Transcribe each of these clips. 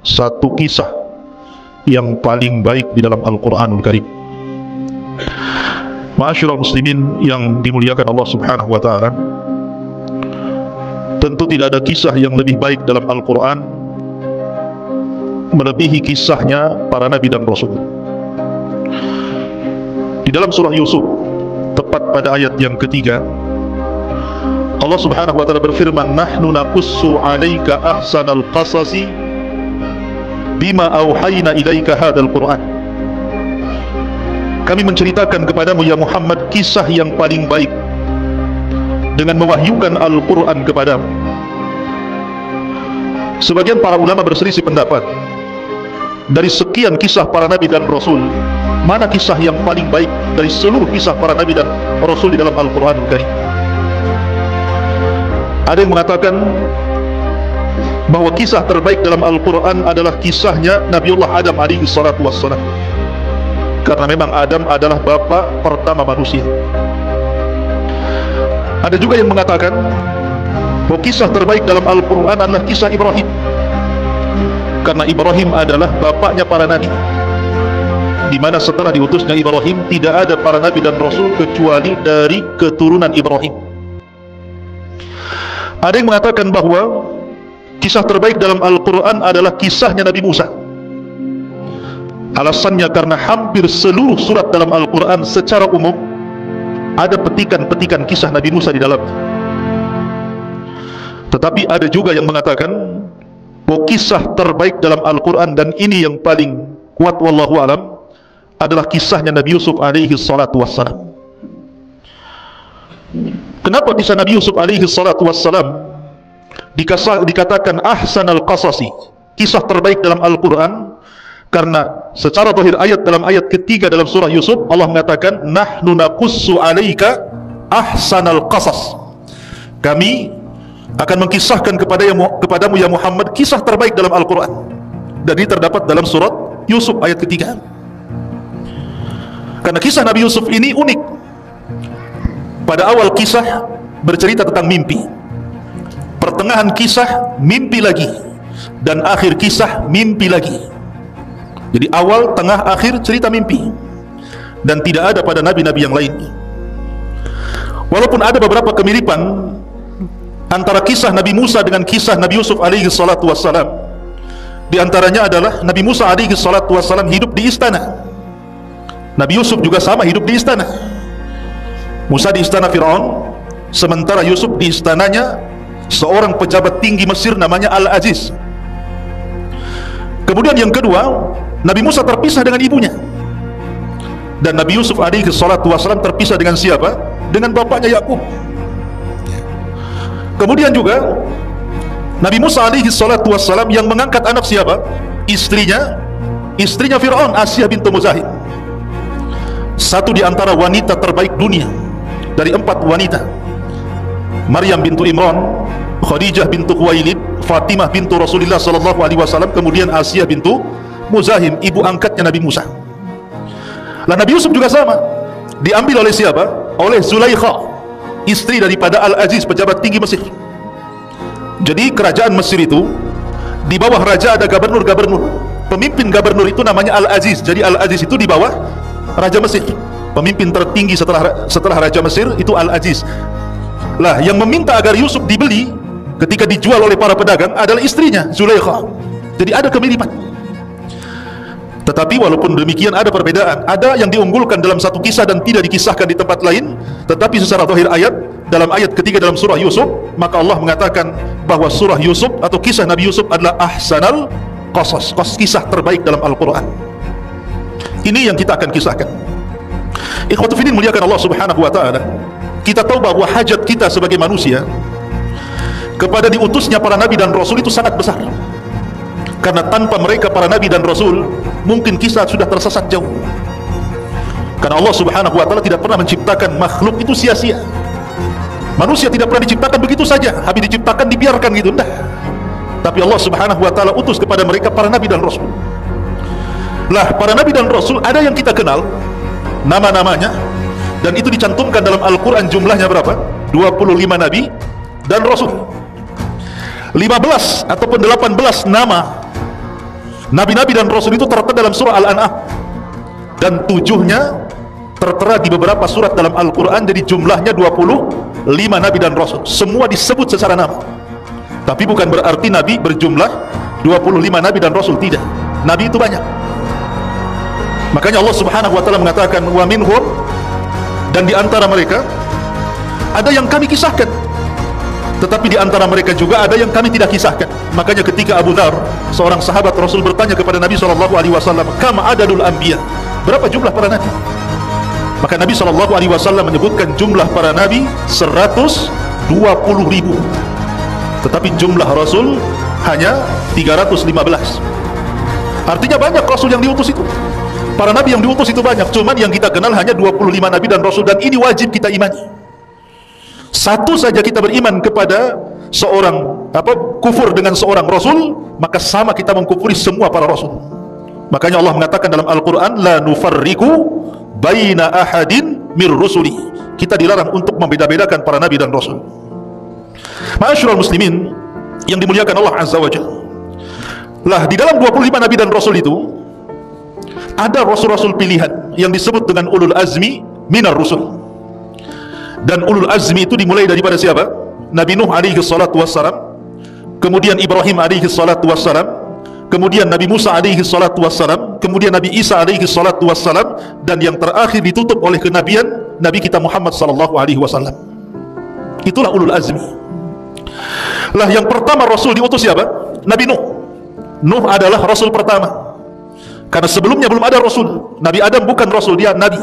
satu kisah yang paling baik di dalam Al-Quranul Karim. Ma'asyiral muslimin yang dimuliakan Allah Subhanahu wa ta'ala, tentu tidak ada kisah yang lebih baik dalam Al-Quran melebihi kisahnya para nabi dan rasul. Di dalam surah Yusuf, tepat pada ayat yang ketiga, Allah Subhanahu wa ta'ala berfirman, "Nahnu naqussu 'alaika ahsanal qasasi bima auhayna ilaika hadzal Qur'an." Kami menceritakan kepadamu ya Muhammad kisah yang paling baik dengan mewahyukan Al-Quran kepadamu. Sebagian para ulama berselisih pendapat, dari sekian kisah para nabi dan rasul, mana kisah yang paling baik dari seluruh kisah para nabi dan rasul di dalam Al-Quranul Karim? Ada yang mengatakan bahwa kisah terbaik dalam Al-Quran adalah kisahnya Nabiullah Adam alaihi salatu wassalam, karena memang Adam adalah bapa pertama manusia. Ada juga yang mengatakan bahwa kisah terbaik dalam Al-Quran adalah kisah Ibrahim, karena Ibrahim adalah bapaknya para nabi, di mana setelah diutusnya Ibrahim tidak ada para nabi dan rasul kecuali dari keturunan Ibrahim. Ada yang mengatakan bahwa kisah terbaik dalam Al-Quran adalah kisahnya Nabi Musa. Alasannya karena hampir seluruh surat dalam Al-Quran secara umum ada petikan-petikan kisah Nabi Musa di dalam. Tetapi ada juga yang mengatakan bahwa kisah terbaik dalam Al-Quran, dan ini yang paling kuat wallahu alam, adalah kisahnya Nabi Yusuf alaihi salatu wassalam. Kenapa kisah Nabi Yusuf alaihi salatu wassalam dikatakan ahsanal qasasi, kisah terbaik dalam Al-Quran? Karena secara zahir ayat, dalam ayat ketiga dalam surah Yusuf, Allah mengatakan nahnu naqussu 'alaika ahsanal qasas, kami akan mengkisahkan kepadamu ya Muhammad kisah terbaik dalam Al-Quran. Dan ini terdapat dalam surat Yusuf ayat ketiga. Karena kisah Nabi Yusuf ini unik. Pada awal kisah bercerita tentang mimpi, pertengahan kisah mimpi lagi, dan akhir kisah mimpi lagi. Jadi awal, tengah, akhir cerita mimpi, dan tidak ada pada nabi-nabi yang lain. Walaupun ada beberapa kemiripan antara kisah Nabi Musa dengan kisah Nabi Yusuf alaihi salatu wassalam. Di antaranya adalah Nabi Musa alaihi salatu wassalam hidup di istana, Nabi Yusuf juga sama hidup di istana. Musa di istana Fir'aun, sementara Yusuf di istananya seorang pejabat tinggi Mesir namanya Al-Aziz. Kemudian yang kedua, Nabi Musa terpisah dengan ibunya, dan Nabi Yusuf alaihi salatu wassalam terpisah dengan siapa? Dengan bapaknya Yakub. Kemudian juga Nabi Musa alaihi salatu wassalam yang mengangkat anak siapa? Istrinya Fir'aun, Asyah bintu Muzahim, satu di antara wanita terbaik dunia dari 4 wanita: Maryam bintu Imran, Khadijah bintu Khuwailid, Fatimah bintu Rasulullah sallallahu alaihi wasallam, kemudian Asyah bintu Muzahim, ibu angkatnya Nabi Musa. Lah Nabi Yusuf juga sama, diambil oleh siapa? Oleh Zulaikha, istri daripada Al-Aziz, pejabat tinggi Mesir. Jadi kerajaan Mesir itu di bawah raja ada gubernur-gubernur. Pemimpin gubernur itu namanya Al-Aziz. Jadi Al-Aziz itu di bawah raja Mesir. Pemimpin tertinggi setelah raja Mesir itu Al-Aziz. Lah yang meminta agar Yusuf dibeli ketika dijual oleh para pedagang adalah istrinya Zulaikha. Jadi ada kemiripan. Tetapi walaupun demikian ada perbedaan. Ada yang diunggulkan dalam satu kisah dan tidak dikisahkan di tempat lain. Tetapi secara zahir ayat, dalam ayat ketiga dalam surah Yusuf, maka Allah mengatakan bahwa surah Yusuf atau kisah Nabi Yusuf adalah ahsanal qasas, kisah terbaik dalam Al-Quran. Ini yang kita akan kisahkan. Ikhwatu fillah muliakan Allah Subhanahu wa ta'ala, kita tahu bahwa hajat kita sebagai manusia kepada diutusnya para nabi dan rasul itu sangat besar. Karena tanpa mereka para nabi dan rasul, mungkin kita sudah tersesat jauh. Karena Allah Subhanahu wa ta'ala tidak pernah menciptakan makhluk itu sia-sia. Manusia tidak pernah diciptakan begitu saja, habis diciptakan dibiarkan gitu, enggak. Tapi Allah Subhanahu wa ta'ala utus kepada mereka para nabi dan rasul. Lah para nabi dan rasul ada yang kita kenal nama-namanya, dan itu dicantumkan dalam Al-Quran. Jumlahnya berapa? 25 nabi dan rasul. 15 ataupun 18 nama Nabi-nabi dan rasul itu tertera dalam surah Al-An'am, dan 7-nya tertera di beberapa surat dalam Al-Quran. Jadi jumlahnya 25 nabi dan rasul, semua disebut secara nama. Tapi bukan berarti nabi berjumlah 25 nabi dan rasul, tidak. Nabi itu banyak. Makanya Allah subhanahu wa ta'ala mengatakan, wa minhum, dan di antara mereka ada yang kami kisahkan, tetapi di antara mereka juga ada yang kami tidak kisahkan. Makanya ketika Abu Dhar, seorang sahabat Rasul, bertanya kepada Nabi SAW, kama adadul anbiya, berapa jumlah para nabi? Maka Nabi SAW menyebutkan jumlah para nabi 120.000, tetapi jumlah Rasul hanya 315. Artinya banyak Rasul yang diutus itu, para nabi yang diutus itu banyak. Cuman yang kita kenal hanya 25 nabi dan Rasul, dan ini wajib kita imani. Satu saja kita beriman kepada seorang kufur dengan seorang Rasul, maka sama kita mengkufuri semua para Rasul. Makanya Allah mengatakan dalam Al-Quran, la nufarriku baina ahadin mir rusuli, kita dilarang untuk membeda-bedakan para nabi dan rasul. Ma'asyiral muslimin yang dimuliakan Allah Azza wa Jalla, lah di dalam 25 nabi dan rasul itu ada rasul-rasul pilihan yang disebut dengan ulul azmi minar rusul. Dan ulul azmi itu dimulai daripada siapa? Nabi Nuh alaihi salatu wassalam, kemudian Ibrahim alaihi salatu wassalam, kemudian Nabi Musa alaihi salatu wassalam, kemudian Nabi Isa alaihi salatu wassalam, dan yang terakhir ditutup oleh kenabian Nabi kita Muhammad sallallahu alaihi wasallam. Itulah ulul azmi. Lah yang pertama Rasul diutus siapa? Nabi Nuh. Nuh adalah Rasul pertama, karena sebelumnya belum ada Rasul. Nabi Adam bukan Rasul, dia Nabi.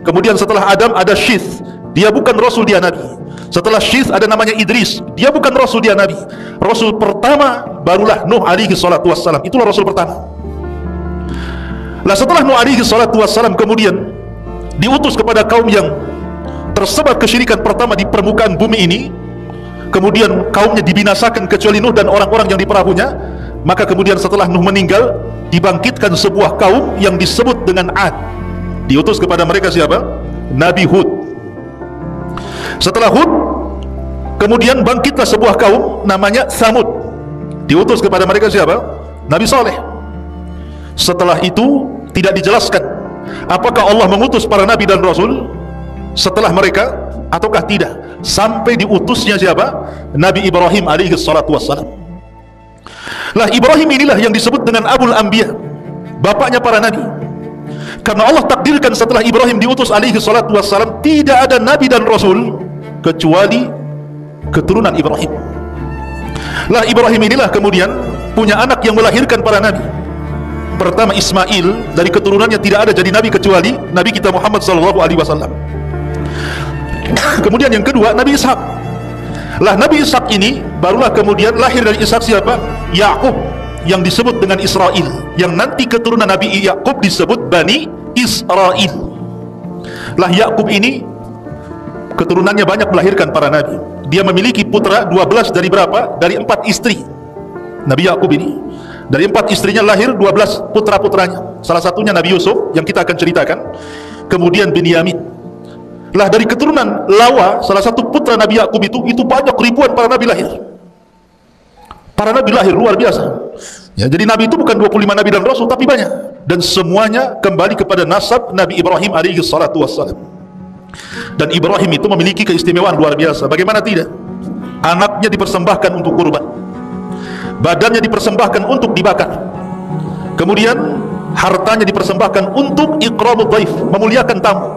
Kemudian setelah Adam ada Syith, dia bukan Rasul, dia Nabi. Setelah Syith ada namanya Idris, dia bukan Rasul, dia Nabi. Rasul pertama barulah Nuh alaihi salatu wassalam, itulah Rasul pertama. Lah setelah Nuh alaihi salatu wassalam kemudian diutus kepada kaum yang tersebar kesyirikan pertama di permukaan bumi ini. Kemudian kaumnya dibinasakan kecuali Nuh dan orang-orang yang di perahunya. Maka kemudian setelah Nuh meninggal, dibangkitkan sebuah kaum yang disebut dengan Ad. Diutus kepada mereka siapa? Nabi Hud. Setelah Hud, kemudian bangkitlah sebuah kaum namanya Thamud. Diutus kepada mereka siapa? Nabi Saleh. Setelah itu tidak dijelaskan apakah Allah mengutus para nabi dan rasul setelah mereka ataukah tidak, sampai diutusnya siapa? Nabi Ibrahim alaihi salatu wassalam. Lah Ibrahim inilah yang disebut dengan Abul Anbiya, bapaknya para nabi. Karena Allah takdirkan setelah Ibrahim diutus alaihi salatu wassalam, tidak ada nabi dan rasul kecuali keturunan Ibrahim. Lah Ibrahim inilah kemudian punya anak yang melahirkan para nabi. Pertama Ismail, dari keturunannya tidak ada jadi nabi kecuali Nabi kita Muhammad SAW. Kemudian yang kedua Nabi Ishak. Lah Nabi Ishak ini barulah kemudian lahir dari Ishak siapa? Yakub, yang disebut dengan Israel, yang nanti keturunan Nabi Yakub disebut Bani Israel. Lah Yakub ini keturunannya banyak melahirkan para nabi. Dia memiliki putra 12 dari berapa? Dari 4 istri. Nabi Yakub ini dari 4 istrinya lahir 12 putra-putranya. Salah satunya Nabi Yusuf yang kita akan ceritakan. Kemudian Binyamin. Lah dari keturunan Lawa, salah satu putra Nabi Yakub itu banyak ribuan para nabi lahir. Para nabi lahir luar biasa. Ya, jadi nabi itu bukan 25 nabi dan rasul, tapi banyak, dan semuanya kembali kepada nasab Nabi Ibrahim alaihi salatu wassalam. Dan Ibrahim itu memiliki keistimewaan luar biasa. Bagaimana tidak? Anaknya dipersembahkan untuk kurban, badannya dipersembahkan untuk dibakar, kemudian hartanya dipersembahkan untuk ikramud dhaif, memuliakan tamu,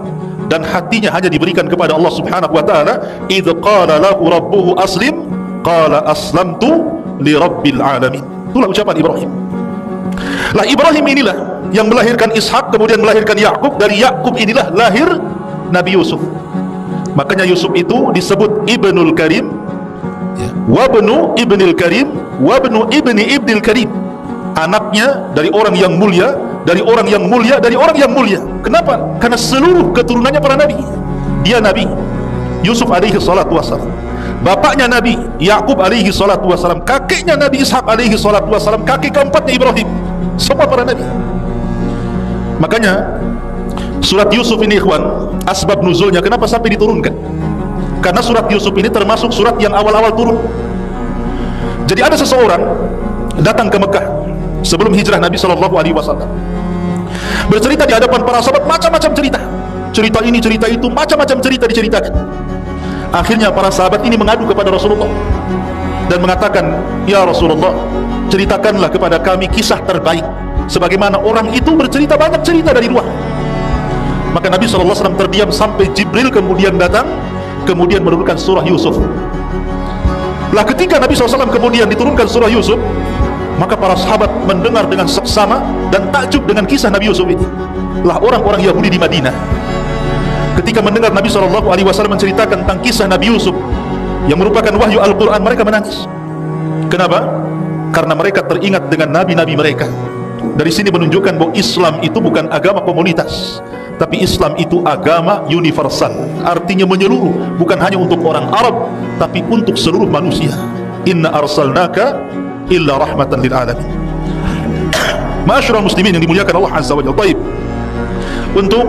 dan hatinya hanya diberikan kepada Allah Subhanahu wa taala. Idz qala lahu rabbuhu aslim qala aslamtu li rabbil alamin. Itulah ucapan Ibrahim. Lah Ibrahim inilah yang melahirkan Ishak, kemudian melahirkan Yakub. Dari Yakub inilah lahir Nabi Yusuf. Makanya Yusuf itu disebut Ibnul Karim, wabnu Ibnil Karim, wabnu Ibni Ibnil Karim. Anaknya dari orang yang mulia, dari orang yang mulia, dari orang yang mulia. Kenapa? Karena seluruh keturunannya para nabi. Dia nabi. Yusuf alaihi salatu wassalam, bapaknya Nabi Yakub alaihi salatu wassalam, kakeknya Nabi Ishak alaihi salatu wassalam, kakek keempatnya Ibrahim, semua para nabi. Makanya surat Yusuf ini ikhwan, asbab nuzulnya kenapa sampai diturunkan? Karena surat Yusuf ini termasuk surat yang awal-awal turun. Jadi ada seseorang datang ke Mekah, sebelum hijrah Nabi SAW, bercerita di hadapan para sahabat macam-macam cerita. Cerita ini, cerita itu, macam-macam cerita diceritakan. Akhirnya para sahabat ini mengadu kepada Rasulullah dan mengatakan, ya Rasulullah, ceritakanlah kepada kami kisah terbaik, sebagaimana orang itu bercerita banyak cerita dari luar. Maka Nabi SAW terdiam sampai Jibril kemudian datang, kemudian menurunkan surah Yusuf. Lah ketika Nabi SAW kemudian diturunkan surah Yusuf, maka para sahabat mendengar dengan seksama dan takjub dengan kisah Nabi Yusuf ini. Lah orang-orang Yahudi di Madinah, ketika mendengar Nabi SAW menceritakan tentang kisah Nabi Yusuf yang merupakan wahyu Al-Quran, mereka menangis. Kenapa? Karena mereka teringat dengan nabi-nabi mereka. Dari sini menunjukkan bahwa Islam itu bukan agama komunitas, tapi Islam itu agama universal, artinya menyeluruh, bukan hanya untuk orang Arab, tapi untuk seluruh manusia. Inna arsalnaka illa rahmatan lil alamin. Ma'asyiral muslimin yang dimuliakan Allah Azza wa Jalla. Baik, untuk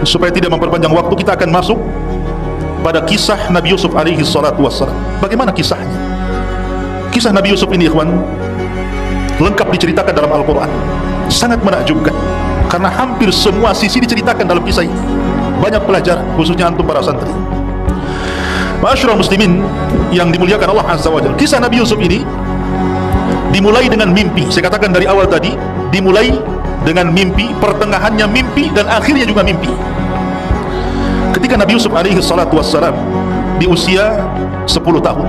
supaya tidak memperpanjang waktu, kita akan masuk pada kisah Nabi Yusuf alaihi salatu wassalam. Bagaimana kisahnya? Kisah Nabi Yusuf ini, ikhwan, lengkap diceritakan dalam Al-Quran. Sangat menakjubkan, karena hampir semua sisi diceritakan dalam kisah ini. Banyak pelajaran, khususnya antum para santri. Ma'asyiral muslimin yang dimuliakan Allah Azza wa Jalla, kisah Nabi Yusuf ini dimulai dengan mimpi. Saya katakan dari awal tadi, dimulai dengan mimpi, pertengahannya mimpi, dan akhirnya juga mimpi. Ketika Nabi Yusuf alaihi salatu wassalam di usia 10 tahun,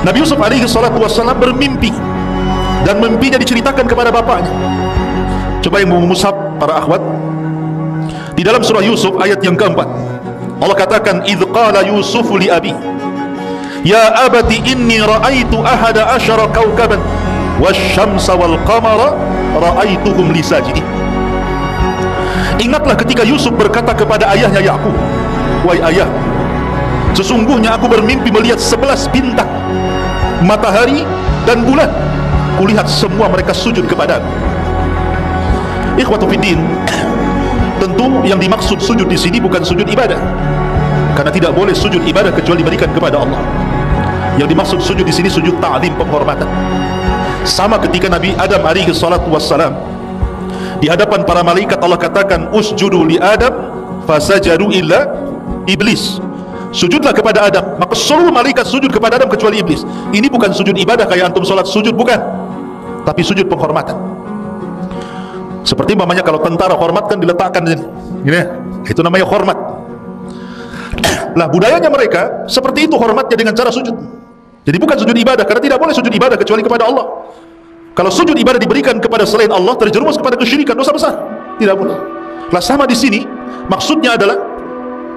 Nabi Yusuf alaihi salatu wassalam bermimpi, dan mimpinya diceritakan kepada bapaknya. Coba yang mau mushaf para akhwat, di dalam surah Yusuf ayat yang keempat, Allah katakan, idh qala Yusuf li abi ya abati inni ra'aitu ahada asyara kawkaban wasyamsa wal qamara ra'aituhum li sajidin. Ingatlah ketika Yusuf berkata kepada ayahnya Yakub, wahai ayah, sesungguhnya aku bermimpi melihat 11 bintang, matahari dan bulan, kulihat semua mereka sujud kepadaku. Ikhwatu fiddin, tentu yang dimaksud sujud di sini bukan sujud ibadah, karena tidak boleh sujud ibadah kecuali diberikan kepada Allah. Yang dimaksud sujud di sini sujud ta'lim, penghormatan. Sama ketika Nabi Adam alaihi salatu wassalam di hadapan para malaikat, Allah katakan, usjudu li Adam fasajadu illa iblis. Sujudlah kepada Adam, maka seluruh malaikat sujud kepada Adam kecuali iblis. Ini bukan sujud ibadah kayak antum sholat sujud, bukan, tapi sujud penghormatan. Seperti namanya kalau tentara hormat kan diletakkan ini, itu namanya hormat. Lah budayanya mereka seperti itu hormatnya dengan cara sujud. Jadi bukan sujud ibadah, karena tidak boleh sujud ibadah kecuali kepada Allah. Kalau sujud ibadah diberikan kepada selain Allah, terjerumus kepada kesyirikan, dosa besar. Tidak boleh. Lah sama di sini, maksudnya adalah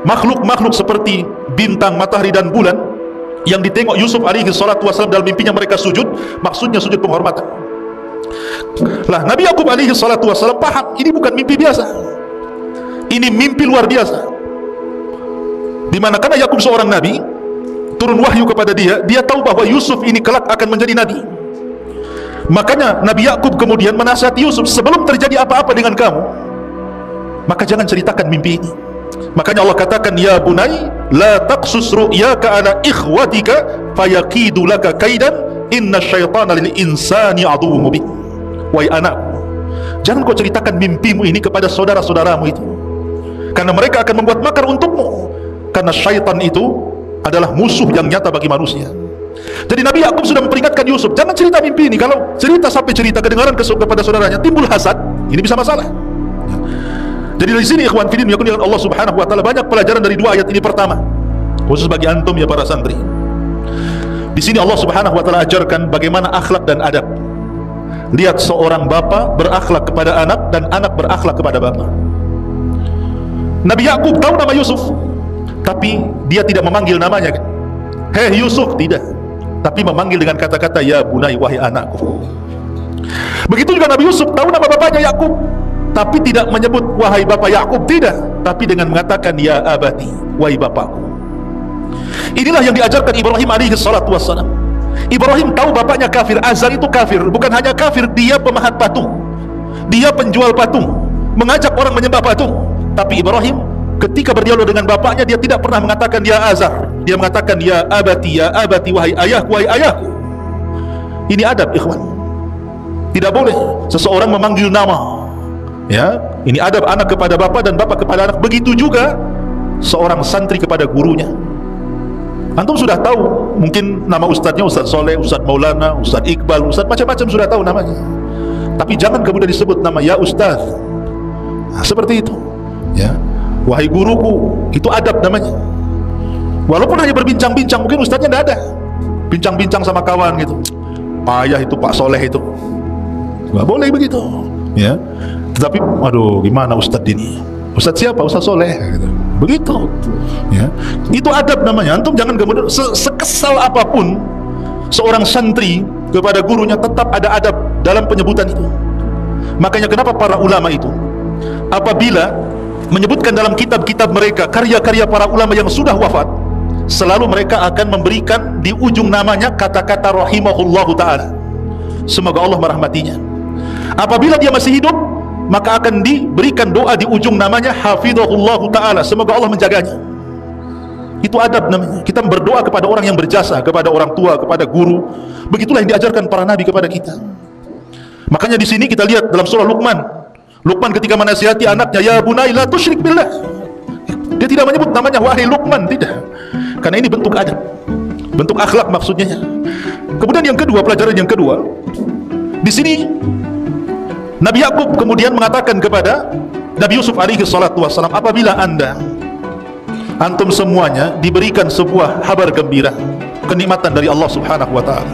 makhluk-makhluk seperti bintang, matahari dan bulan yang ditengok Yusuf alaihi salatu wassalam dalam mimpinya mereka sujud, maksudnya sujud penghormatan. Lah Nabi Yakub alaihi salatu wassalam paham, ini bukan mimpi biasa, ini mimpi luar biasa. Dimana karena Yakub seorang nabi, turun wahyu kepada dia, dia tahu bahwa Yusuf ini kelak akan menjadi nabi. Makanya Nabi Yakub kemudian menasihati Yusuf, sebelum terjadi apa-apa dengan kamu, maka jangan ceritakan mimpi ini. Makanya Allah katakan, ya bunai la taqsus ru'yaka ala ikhwatika fayaqidu laka kaidan inna syaitana lil insani aduwwum mubin. Wahai anakku, jangan kau ceritakan mimpimu ini kepada saudara-saudaramu itu, karena mereka akan membuat makar untukmu, karena syaitan itu adalah musuh yang nyata bagi manusia. Jadi Nabi Yakub sudah memperingatkan Yusuf, jangan cerita mimpi ini. Kalau cerita sampai cerita kedengaran kepada saudaranya, timbul hasad, ini bisa masalah. Jadi dari sini ikhwan fillah yakun dengan Allah Subhanahu wa taala, banyak pelajaran dari dua ayat ini. Pertama, khusus bagi antum ya para santri, di sini Allah Subhanahu wa taala ajarkan bagaimana akhlak dan adab. Lihat seorang bapa berakhlak kepada anak dan anak berakhlak kepada bapa. Nabi Yakub tahu nama Yusuf, tapi dia tidak memanggil namanya, kan? Hei Yusuf, tidak, tapi memanggil dengan kata-kata ya bunai, wahai anakku. Begitu juga Nabi Yusuf tahu nama bapaknya Yakub, tapi tidak menyebut wahai bapak Yakub, tidak, tapi dengan mengatakan ya abati, wahai bapakku. Inilah yang diajarkan Ibrahim alaihi salatu wassalam. Ibrahim tahu bapaknya kafir, Azar itu kafir. Bukan hanya kafir, dia pemahat patung, dia penjual patung, mengajak orang menyembah patung. Tapi Ibrahim ketika berdialog dengan bapaknya, dia tidak pernah mengatakan ya Azar, dia mengatakan ya abati, wahai ayahku, wahai ayahku. Ini adab ikhwan. Tidak boleh seseorang memanggil nama. Ya, ini adab anak kepada bapak dan bapak kepada anak. Begitu juga seorang santri kepada gurunya. Antum sudah tahu mungkin nama ustadznya Ustadz Soleh, Ustadz Maulana, Ustadz Iqbal, Ustadz macam-macam sudah tahu namanya. Tapi jangan kemudian disebut nama ya Ustadz. Nah, seperti itu. Ya, wahai guruku, itu adab namanya. Walaupun hanya berbincang-bincang, mungkin ustadznya tidak ada. Bincang-bincang sama kawan gitu. Payah itu Pak Soleh itu. Nggak boleh begitu. Ya. Tetapi, aduh, gimana ustadz ini? Ustadz siapa? Ustadz Soleh. Gitu. Begitu. Ya. Itu adab namanya. Antum jangan kemudian sekesal apapun seorang santri kepada gurunya, tetap ada adab dalam penyebutan itu. Makanya kenapa para ulama itu apabila menyebutkan dalam kitab-kitab mereka karya-karya para ulama yang sudah wafat, selalu mereka akan memberikan di ujung namanya kata-kata rahimahullahu ta'ala, semoga Allah merahmatinya. Apabila dia masih hidup, maka akan diberikan doa di ujung namanya hafizahullahu ta'ala, semoga Allah menjaganya. Itu adab namanya. Kita berdoa kepada orang yang berjasa, kepada orang tua, kepada guru. Begitulah yang diajarkan para nabi kepada kita. Makanya di sini kita lihat dalam surah Luqman, Luqman ketika menasihati anaknya, ya bunai la tusyrik billah, dia tidak menyebut namanya wahai Luqman, tidak, karena ini bentuk adab, bentuk akhlak maksudnya. Kemudian yang kedua, pelajaran yang kedua, di sini Nabi Yakub kemudian mengatakan kepada Nabi Yusuf alaihi salatu wassalam, apabila antum semuanya diberikan sebuah kabar gembira, kenikmatan dari Allah subhanahu wa ta'ala.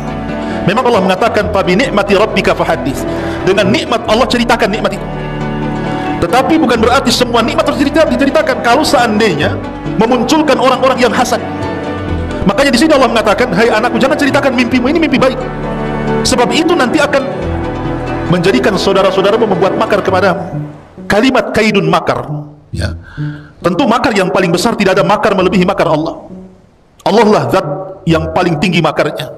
Memang Allah mengatakan, fa bi ni'mati rabbika fahaddits, dengan nikmat Allah ceritakan nikmat itu. Tetapi bukan berarti semua nikmat harus diceritakan. Kalau seandainya memunculkan orang-orang yang hasad, makanya di sini Allah mengatakan, hai anakku, jangan ceritakan mimpimu, ini mimpi baik, sebab itu nanti akan menjadikan saudara-saudaramu membuat makar kepadamu. Kalimat kaidun makar, ya, tentu makar yang paling besar, tidak ada makar melebihi makar Allah. Allah lah zat yang paling tinggi makarnya.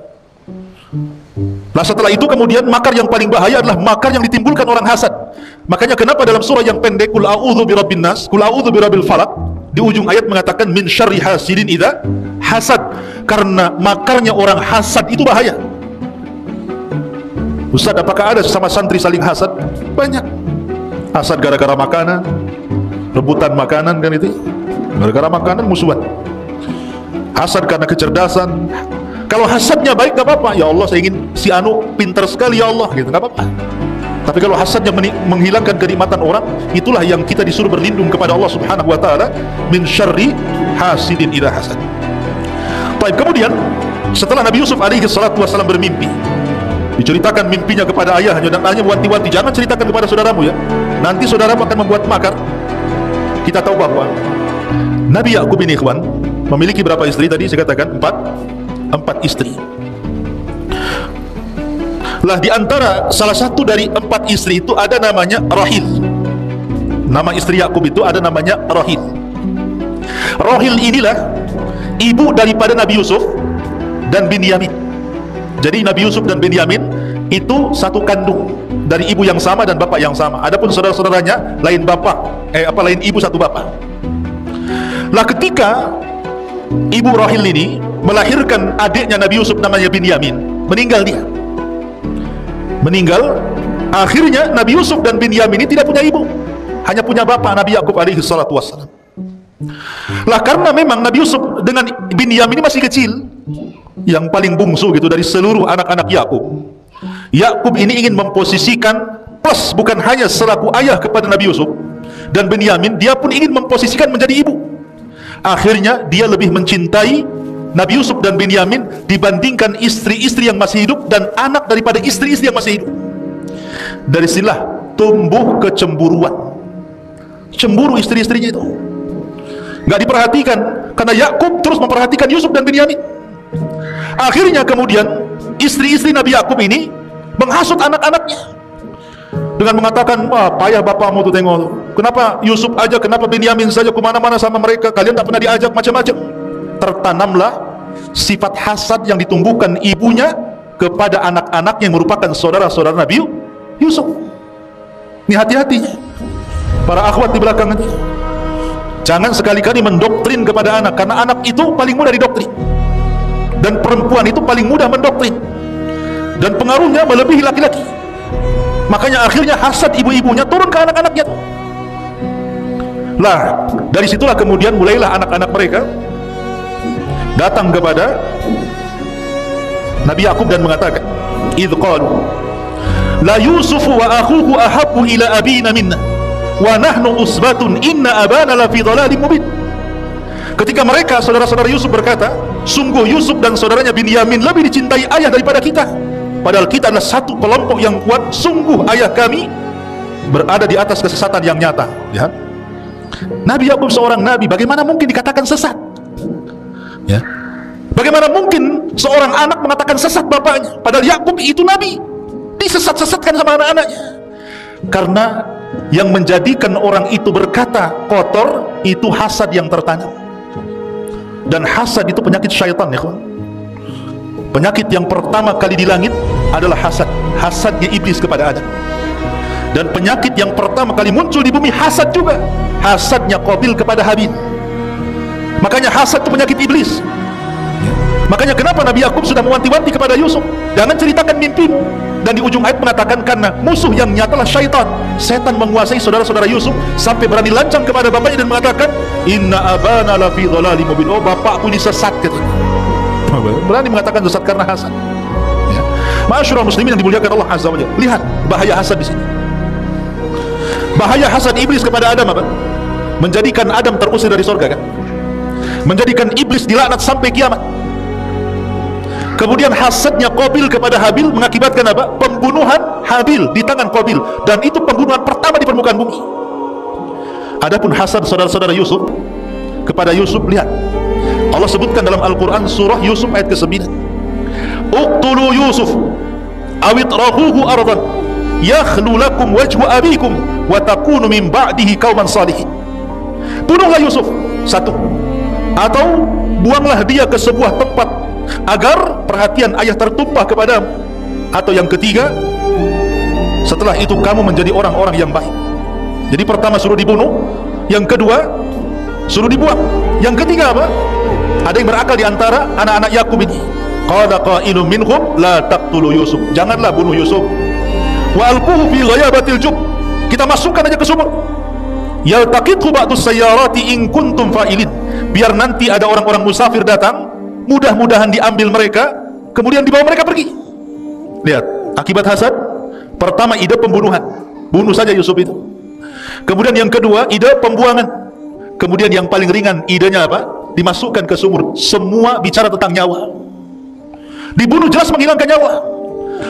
Nah setelah itu kemudian makar yang paling bahaya adalah makar yang ditimbulkan orang hasad. Makanya kenapa dalam surah yang pendek, Qul a'udzu birabbin nas, Qul a'udzu birabbil falaq, di ujung ayat mengatakan min syarri hasidin idza hasad, karena makarnya orang hasad itu bahaya. Ustaz, apakah ada sesama santri saling hasad? Banyak. Hasad gara-gara makanan, rebutan makanan, kan itu. Gara-gara makanan musuhan. Hasad karena kecerdasan. Kalau hasadnya baik gak apa-apa, ya Allah saya ingin si Anu pintar sekali ya Allah, gitu, gak apa-apa. Tapi kalau hasadnya menghilangkan kenikmatan orang, itulah yang kita disuruh berlindung kepada Allah subhanahu wa ta'ala, min syarri hasidin idza hasad. Baik, kemudian setelah Nabi Yusuf alaihi salatu wassalam bermimpi, diceritakan mimpinya kepada ayahnya, dan ayahnya wanti-wanti, jangan ceritakan kepada saudaramu ya, nanti saudaramu akan membuat makar. Kita tahu bahwa Nabi Yakub ini, ikhwan, memiliki berapa istri tadi? Saya katakan empat istri. Lah di antara salah satu dari 4 istri itu ada namanya Rahil. Nama istri Yakub itu ada namanya Rahil. Rahil inilah ibu daripada Nabi Yusuf dan Binyamin. Jadi Nabi Yusuf dan Binyamin itu satu kandung, dari ibu yang sama dan bapak yang sama. Adapun saudara-saudaranya lain bapak, lain ibu satu bapak. Lah ketika ibu Rahil ini melahirkan adiknya Nabi Yusuf namanya Binyamin, meninggal dia. Meninggal, akhirnya Nabi Yusuf dan Binyamin ini tidak punya ibu, hanya punya bapak Nabi Yakub alaihi salatu wassalam. Lah karena memang Nabi Yusuf dengan Binyamin ini masih kecil, yang paling bungsu gitu dari seluruh anak-anak Yakub. Yakub ini ingin memposisikan plus, bukan hanya selaku ayah kepada Nabi Yusuf dan Binyamin, dia pun ingin memposisikan menjadi ibu. Akhirnya dia lebih mencintai Nabi Yusuf dan Binyamin dibandingkan istri-istri yang masih hidup dan anak daripada istri-istri yang masih hidup. Dari sinilah tumbuh kecemburuan, cemburu istri-istrinya itu, nggak diperhatikan, karena Yakub terus memperhatikan Yusuf dan Binyamin. Akhirnya kemudian istri-istri Nabi Yakub ini menghasut anak-anaknya dengan mengatakan, wah payah bapakmu tuh, tengok, kenapa Yusuf aja, kenapa Binyamin saja, kemana-mana sama mereka, kalian tak pernah diajak, macam-macam. Tertanamlah sifat hasad yang ditumbuhkan ibunya kepada anak-anak yang merupakan saudara-saudara Nabi Yusuf. Ini hati-hatinya para akhwat di belakang itu, jangan sekali-kali mendoktrin kepada anak, karena anak itu paling mudah didoktrin, dan perempuan itu paling mudah mendoktrin, dan pengaruhnya melebihi laki-laki. Makanya akhirnya hasad ibu-ibunya turun ke anak-anaknya. Lah, dari situlah kemudian mulailah anak-anak mereka datang kepada Nabi Yakub dan mengatakan, idh qalu la Yusufu wa akhuhu ahabbu ila abina minna wa nahnu usbatun inna abana la fi dhalalim mubin. Ketika mereka, saudara-saudara Yusuf berkata, sungguh Yusuf dan saudaranya Binyamin lebih dicintai ayah daripada kita, padahal kita adalah satu kelompok yang kuat. Sungguh ayah kami berada di atas kesesatan yang nyata. Ya, Nabi Yakub seorang nabi, bagaimana mungkin dikatakan sesat? Ya, bagaimana mungkin seorang anak mengatakan sesat bapaknya, padahal Yakub itu nabi, disesat-sesatkan sama anak-anaknya. Karena yang menjadikan orang itu berkata kotor itu hasad yang tertanam. Dan hasad itu penyakit syaitan, ya kawan. Penyakit yang pertama kali di langit adalah hasad. Hasadnya iblis kepada Adam. Dan penyakit yang pertama kali muncul di bumi hasad juga. Hasadnya Qabil kepada Habil. Makanya hasad itu penyakit iblis. Makanya kenapa Nabi Yakub sudah mewanti-wanti kepada Yusuf, jangan ceritakan mimpimu. Dan di ujung ayat mengatakan, karena musuh yang nyatalah syaitan. Setan menguasai saudara-saudara Yusuf sampai berani lancang kepada bapaknya dan mengatakan, inna abana lafi dhalalim mubin. Oh, bapakku disesat, gitu. Berani mengatakan sesat karena hasad. Ya. Ma'asyiral muslimin yang dimuliakan Allah Azza wa Jalla, lihat bahaya hasad di sini. Bahaya hasad iblis kepada Adam apa? Menjadikan Adam terusir dari surga, kan? Menjadikan iblis dilaknat sampai kiamat. Kemudian hasadnya Qabil kepada Habil mengakibatkan apa? Pembunuhan Habil di tangan Qabil, dan itu pembunuhan pertama di permukaan bumi. Adapun hasad saudara-saudara Yusuf kepada Yusuf, lihat Allah sebutkan dalam Al-Quran surah Yusuf ayat ke-9, uqtulu Yusuf awit rahuhu ardan yakhlu lakum wajhu abikum wa takunu min ba'dihi qauman salihin. Bunuhlah Yusuf, satu, atau buanglah dia ke sebuah tempat agar perhatian ayah tertumpah kepadamu, atau yang ketiga, setelah itu kamu menjadi orang-orang yang baik. Jadi pertama suruh dibunuh, yang kedua suruh dibuang, yang ketiga apa? Ada yang berakal di antara anak-anak Yakub ini. Qala qailun minhum la taqtulu Yusuf, janganlah bunuh Yusuf. Wa alquhu fi ghayabatil jub, kita masukkan aja ke sumur. Yaltaqithu ba'dus sayyarati in kuntum fa'ilin, biar nanti ada orang-orang musafir datang, mudah-mudahan diambil mereka, kemudian dibawa mereka pergi. Lihat akibat hasad. Pertama ide pembunuhan, bunuh saja Yusuf itu. Kemudian yang kedua ide pembuangan. Kemudian yang paling ringan idenya apa? Dimasukkan ke sumur. Semua bicara tentang nyawa. Dibunuh jelas menghilangkan nyawa.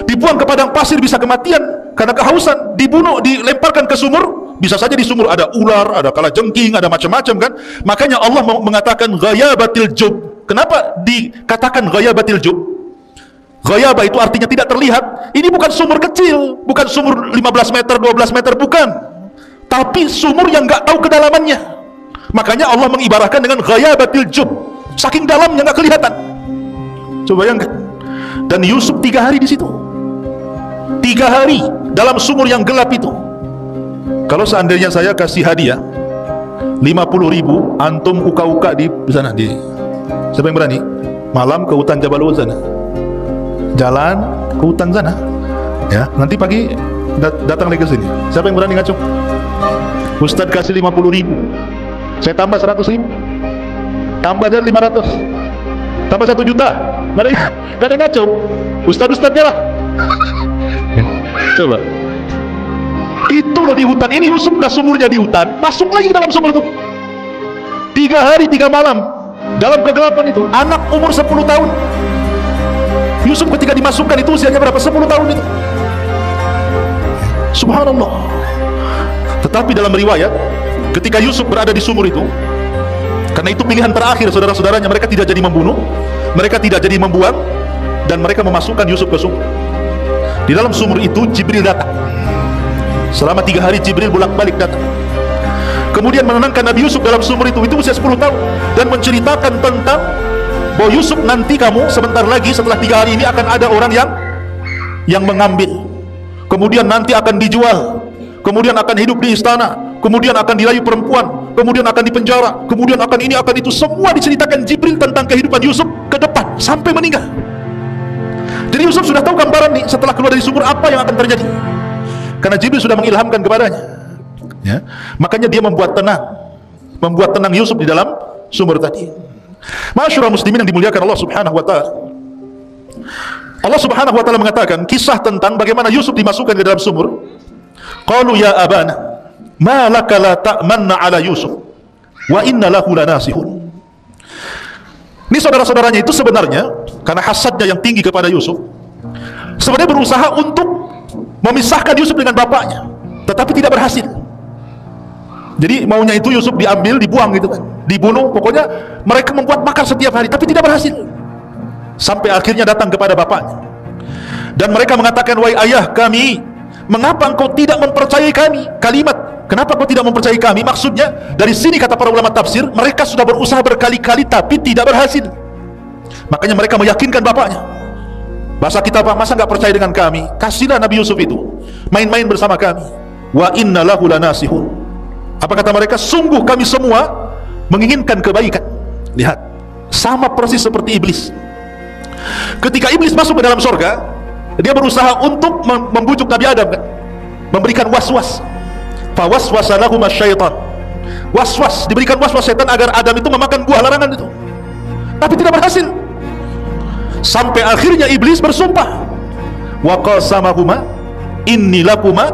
Dibuang ke padang pasir bisa kematian karena kehausan. Dibunuh, dilemparkan ke sumur, bisa saja di sumur ada ular, ada kalajengking, ada macam-macam, kan. Makanya Allah mengatakan ghayabatil jub. Kenapa dikatakan ghayabatil jub? Ghayabah itu artinya tidak terlihat. Ini bukan sumur kecil, bukan sumur 15 meter, 12 meter, bukan. Tapi sumur yang nggak tahu kedalamannya. Makanya Allah mengibarahkan dengan ghayabatil jub. Saking dalamnya nggak kelihatan. Coba bayangkan. Dan Yusuf 3 hari di situ. 3 hari dalam sumur yang gelap itu. Kalau seandainya saya kasih hadiah 50.000, antum uka-uka di sana, di siapa yang berani? Malam ke hutan Jabal Uz sana, jalan ke hutan sana, ya. Nanti pagi datang lagi ke sini. Siapa yang berani ngacung? Ustadz kasih 50.000, saya tambah 100.000, tambah aja 500, tambah 1 juta. Nggak ada ngacung. Ustadz-ustadznya lah. Coba. Itu loh di hutan ini. Yusuf udah sumurnya di hutan, masuk lagi ke dalam sumur itu. 3 hari 3 malam dalam kegelapan itu. Anak umur 10 tahun. Yusuf ketika dimasukkan itu usianya berapa? 10 tahun itu. Subhanallah. Tetapi dalam riwayat, ketika Yusuf berada di sumur itu, karena itu pilihan terakhir saudara-saudaranya, mereka tidak jadi membunuh, mereka tidak jadi membuang, dan mereka memasukkan Yusuf ke sumur. Di dalam sumur itu Jibril datang. Selama 3 hari Jibril bolak-balik datang, kemudian menenangkan Nabi Yusuf dalam sumur itu usia 10 tahun, dan menceritakan tentang bahwa Yusuf, nanti kamu sebentar lagi setelah 3 hari ini akan ada orang yang mengambil, kemudian nanti akan dijual, kemudian akan hidup di istana, kemudian akan dirayu perempuan, kemudian akan dipenjara, kemudian akan ini, akan itu. Semua diceritakan Jibril tentang kehidupan Yusuf ke depan sampai meninggal. Jadi Yusuf sudah tahu gambaran nih setelah keluar dari sumur apa yang akan terjadi. karena Jibril sudah mengilhamkan kepadanya, ya. Makanya dia membuat tenang Yusuf di dalam sumur tadi. Masyarul muslimin yang dimuliakan Allah Subhanahu wa taala. Allah Subhanahu wa taala mengatakan kisah tentang bagaimana Yusuf dimasukkan ke dalam sumur. Qalu ya abana ma laka la ta'manna ala Yusuf wa inna lahu lanasihun. Ini saudara-saudaranya itu sebenarnya karena hasadnya yang tinggi kepada Yusuf, sebenarnya berusaha untuk memisahkan Yusuf dengan bapaknya, tetapi tidak berhasil. Jadi maunya itu Yusuf diambil, dibuang gitu kan, dibunuh, pokoknya mereka membuat makar setiap hari, tapi tidak berhasil. Sampai akhirnya datang kepada bapaknya, dan mereka mengatakan, wahai ayah kami, mengapa engkau tidak mempercayai kami? Kalimat kenapa engkau tidak mempercayai kami, maksudnya dari sini kata para ulama tafsir, mereka sudah berusaha berkali-kali tapi tidak berhasil. Makanya mereka meyakinkan bapaknya, bahasa kita Pak, masa nggak percaya dengan kami? Kasihlah Nabi Yusuf itu main-main bersama kami. Wa inna lahu lanasihun. Apa kata mereka? Sungguh kami semua menginginkan kebaikan. Lihat, sama persis seperti iblis. Ketika iblis masuk ke dalam surga, dia berusaha untuk membujuk Nabi Adam kan? Memberikan was-was. Fawaswasa lahum asyaitan. Was-was, diberikan was-was setan agar Adam itu memakan buah larangan itu. Tapi tidak berhasil. Sampai akhirnya iblis bersumpah, wa qasamahuma inni lakuma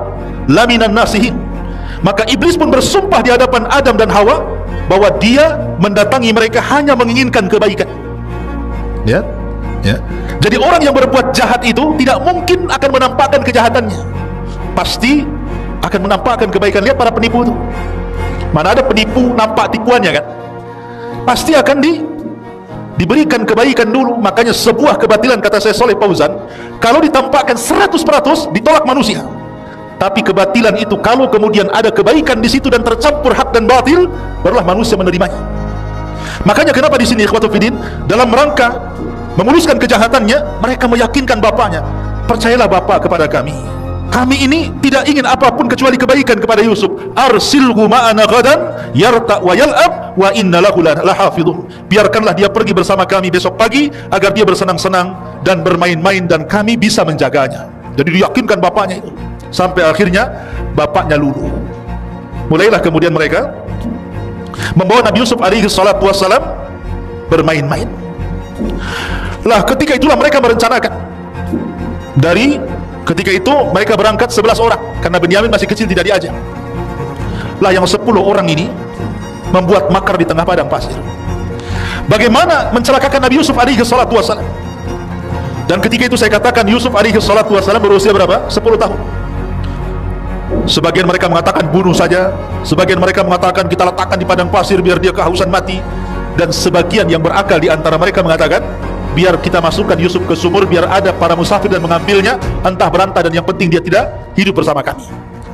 laminan nasihin. Maka iblis pun bersumpah di hadapan Adam dan Hawa bahwa dia mendatangi mereka hanya menginginkan kebaikan. Ya, ya. Jadi orang yang berbuat jahat itu tidak mungkin akan menampakkan kejahatannya, pasti akan menampakkan kebaikan. Lihat para penipu itu, mana ada penipu nampak tipuannya kan? Pasti akan diberikan kebaikan dulu. Makanya sebuah kebatilan, kata saya Soleh Fauzan, kalau ditampakkan 100% ditolak manusia. Tapi kebatilan itu kalau kemudian ada kebaikan di situ dan tercampur hak dan batil, barulah manusia menerimanya. Makanya kenapa di sini ikhwatu fiddin, dalam rangka memuluskan kejahatannya, mereka meyakinkan bapaknya, percayalah bapak kepada kami. Kami ini tidak ingin apapun kecuali kebaikan kepada Yusuf. Arsilhu ma'ana ghadan yarta wa yal'ab wa inna lahu lahafidhun. Biarkanlah dia pergi bersama kami besok pagi agar dia bersenang-senang dan bermain-main dan kami bisa menjaganya. Jadi diyakinkan bapaknya itu. Sampai akhirnya bapaknya luluh. Mulailah kemudian mereka membawa Nabi Yusuf alaihi salatu wassalam bermain-main. Lah ketika itulah mereka merencanakan. Dari ketika itu mereka berangkat 11 orang karena Benyamin masih kecil tidak diajak. Lah yang 10 orang ini membuat makar di tengah padang pasir. Bagaimana mencelakakan Nabi Yusuf alaihi salatu wassalam. Dan ketika itu saya katakan Yusuf alaihi salatu wassalam berusia berapa? 10 tahun. Sebagian mereka mengatakan bunuh saja, sebagian mereka mengatakan kita letakkan di padang pasir biar dia kehausan mati, dan sebagian yang berakal di antara mereka mengatakan biar kita masukkan Yusuf ke sumur biar ada para musafir dan mengambilnya, entah berantah, dan yang penting dia tidak hidup bersama kami.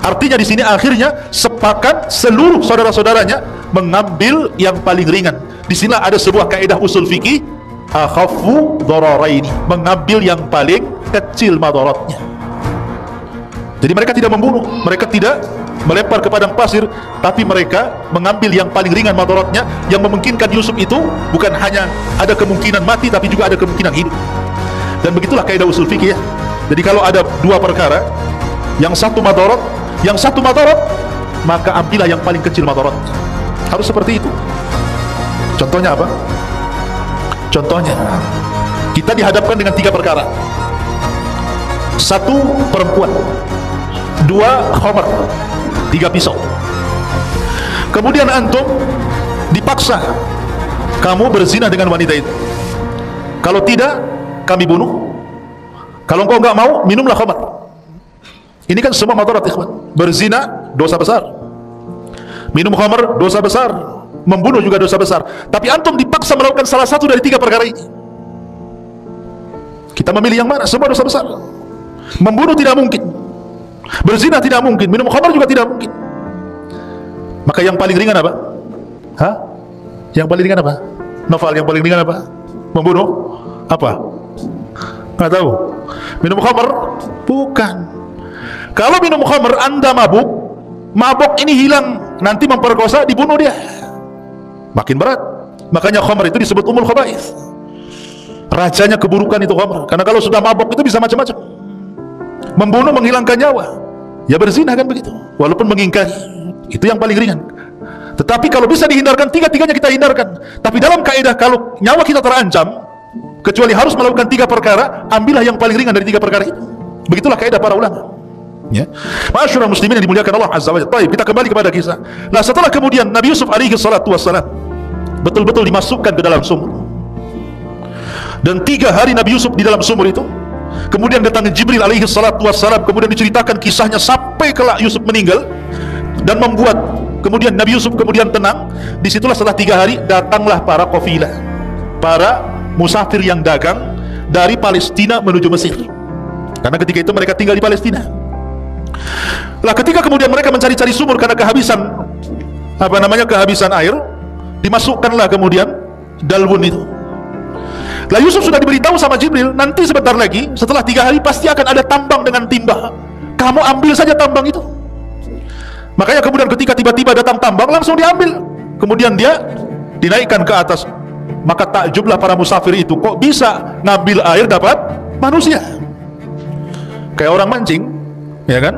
Artinya di sini akhirnya sepakat seluruh saudara-saudaranya mengambil yang paling ringan. Di sini ada sebuah kaidah usul fikih, akhafu dararaini, mengambil yang paling kecil madaratnya. Jadi mereka tidak membunuh, mereka tidak melempar ke padang pasir, tapi mereka mengambil yang paling ringan madaratnya, yang memungkinkan Yusuf itu bukan hanya ada kemungkinan mati, tapi juga ada kemungkinan hidup. Dan begitulah kaidah usul fikih ya. Jadi kalau ada dua perkara, yang satu madarat, maka ambillah yang paling kecil madaratnya. Harus seperti itu. Contohnya apa? Contohnya, kita dihadapkan dengan 3 perkara. 1 perempuan, 2 khamar, 3 pisau. Kemudian antum dipaksa kamu berzina dengan wanita itu. Kalau tidak, kami bunuh. Kalau engkau enggak mau, minumlah khamar. Ini kan semua madarat ikhwan. Berzina dosa besar, minum khamar dosa besar, membunuh juga dosa besar. Tapi antum dipaksa melakukan salah satu dari 3 perkara ini. Kita memilih yang mana? Semua dosa besar. Membunuh tidak mungkin, berzina tidak mungkin, minum khamar juga tidak mungkin. Maka yang paling ringan apa? Hah? Yang paling ringan apa? Novel, yang paling ringan apa? Membunuh? Apa? Nggak tahu. Minum khamar? Bukan. Kalau minum khamar Anda mabuk, mabuk ini hilang, nanti memperkosa, dibunuh dia, makin berat. Makanya khamar itu disebut umul khaba'ith, rajanya keburukan itu khamar. Karena kalau sudah mabuk itu bisa macam-macam, membunuh, menghilangkan nyawa. ya berzina, kan begitu, walaupun mengingkari. Itu yang paling ringan. Tetapi kalau bisa dihindarkan, tiga-tiganya kita hindarkan. Tapi dalam kaidah, kalau nyawa kita terancam, kecuali harus melakukan 3 perkara, ambillah yang paling ringan dari 3 perkara itu. Begitulah kaidah para ulama. Ya, ma'asyiral muslimin yang dimuliakan Allah Azza wa Jalla. Baik, kita kembali kepada kisah. Nah, setelah kemudian Nabi Yusuf alaihi salatu wassalam betul-betul dimasukkan ke dalam sumur, dan 3 hari Nabi Yusuf di dalam sumur itu, kemudian datang Jibril alaihi salatu wassalam, kemudian diceritakan kisahnya sampai kelak Yusuf meninggal, dan membuat kemudian Nabi Yusuf kemudian tenang. Disitulah setelah 3 hari datanglah para qafilah, para musafir yang dagang dari Palestina menuju Mesir, karena ketika itu mereka tinggal di Palestina. Lah, ketika kemudian mereka mencari-cari sumur karena kehabisan kehabisan air, dimasukkanlah kemudian dalwun itu. Lah, Yusuf sudah diberitahu sama Jibril, nanti sebentar lagi setelah 3 hari pasti akan ada tambang dengan timba, kamu ambil saja tambang itu. Makanya kemudian ketika tiba-tiba datang tambang, langsung diambil, kemudian dia dinaikkan ke atas. Maka takjublah para musafir itu, kok bisa ngambil air dapat manusia? Kayak orang mancing, ya kan?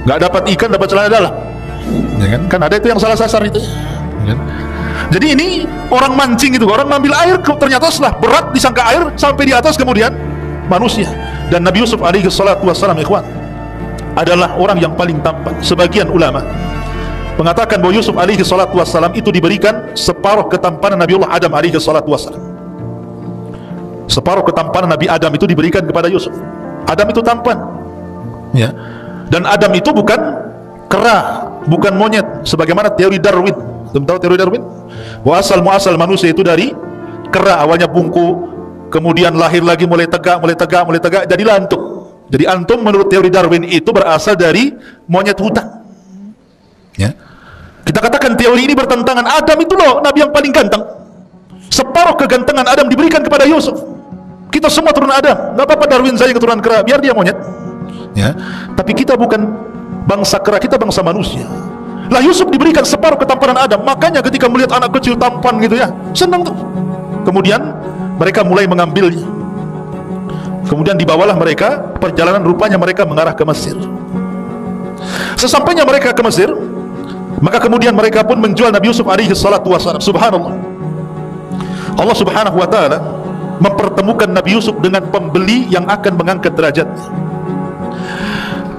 Nggak dapat ikan, dapat celana dalam, ya kan? Kan ada itu yang salah sasar itu, ya kan? Jadi ini orang mancing itu, orang ngambil air, ternyata setelah berat disangka air, sampai di atas kemudian manusia. Dan Nabi Yusuf alaihi salatu wassalam, ikhwan, adalah orang yang paling tampan. Sebagian ulama mengatakan bahwa Yusuf alaihi salatu wassalam itu diberikan separuh ketampanan Nabiullah Adam alaihi salatu wassalam. Separuh ketampanan Nabi Adam itu diberikan kepada Yusuf. Adam itu tampan, ya. Dan Adam itu bukan kera, bukan monyet, sebagaimana teori Darwin. Belum tahu teori Darwin? Bahwa asal muasal manusia itu dari kera, awalnya bungkuk, kemudian lahir lagi mulai tegak, jadi lantung. Jadi antum menurut teori Darwin itu berasal dari monyet hutan. Ya. Kita katakan teori ini bertentangan. Adam itu loh nabi yang paling ganteng. Separuh kegantengan Adam diberikan kepada Yusuf. Kita semua turun Adam. Gak apa-apa Darwin saya keturunan kera, biar dia monyet. Ya. Tapi kita bukan bangsa kera, kita bangsa manusia. Lah, Yusuf diberikan separuh ketampanan Adam. Makanya ketika melihat anak kecil tampan gitu ya, senang tuh. Kemudian mereka mulai mengambilnya. Kemudian dibawalah mereka, perjalanan rupanya mereka mengarah ke Mesir. Sesampainya mereka ke Mesir, maka kemudian mereka pun menjual Nabi Yusuf alaihi salatu wassalam. Subhanallah, Allah subhanahu wa ta'ala mempertemukan Nabi Yusuf dengan pembeli yang akan mengangkat derajatnya.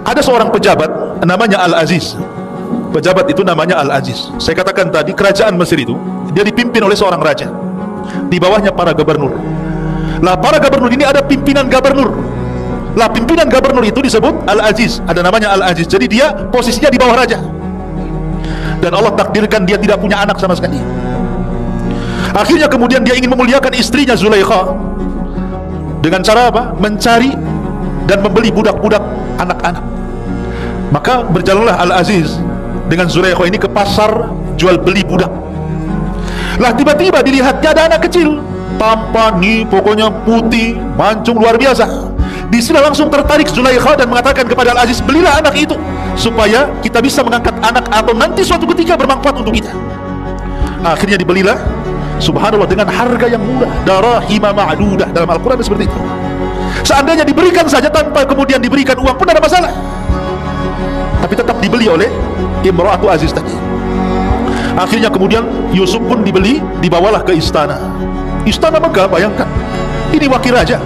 Ada seorang pejabat namanya Al-Aziz. Pejabat itu namanya Al-Aziz. Saya katakan tadi, kerajaan Mesir itu dia dipimpin oleh seorang raja, di bawahnya para gubernur. Lah, para gubernur ini ada pimpinan gubernur. Lah, pimpinan gubernur itu disebut Al-Aziz, ada namanya Al-Aziz. Jadi dia posisinya di bawah raja. Dan Allah takdirkan dia tidak punya anak sama sekali. Akhirnya kemudian dia ingin memuliakan istrinya Zulaikha. Dengan cara apa? Mencari dan membeli budak-budak anak-anak. Maka berjalanlah Al-Aziz dengan Zulaikha ini ke pasar jual beli budak. Lah, tiba-tiba dilihatnya ada anak kecil, tampan nih, pokoknya putih, mancung luar biasa. Di sini langsung tertarik Zulaikha dan mengatakan kepada Al-Aziz, belilah anak itu supaya kita bisa mengangkat anak atau nanti suatu ketika bermanfaat untuk kita. Akhirnya dibelilah, subhanallah, dengan harga yang murah, darahima ma'dudah. Dalam Al-Quran seperti itu. Seandainya diberikan saja tanpa kemudian diberikan uang pun ada masalah, tapi tetap dibeli oleh Imra'atu Aziz tadi. Akhirnya kemudian Yusuf pun dibeli, dibawalah ke istana. Istana Megah, bayangkan, ini wakil raja.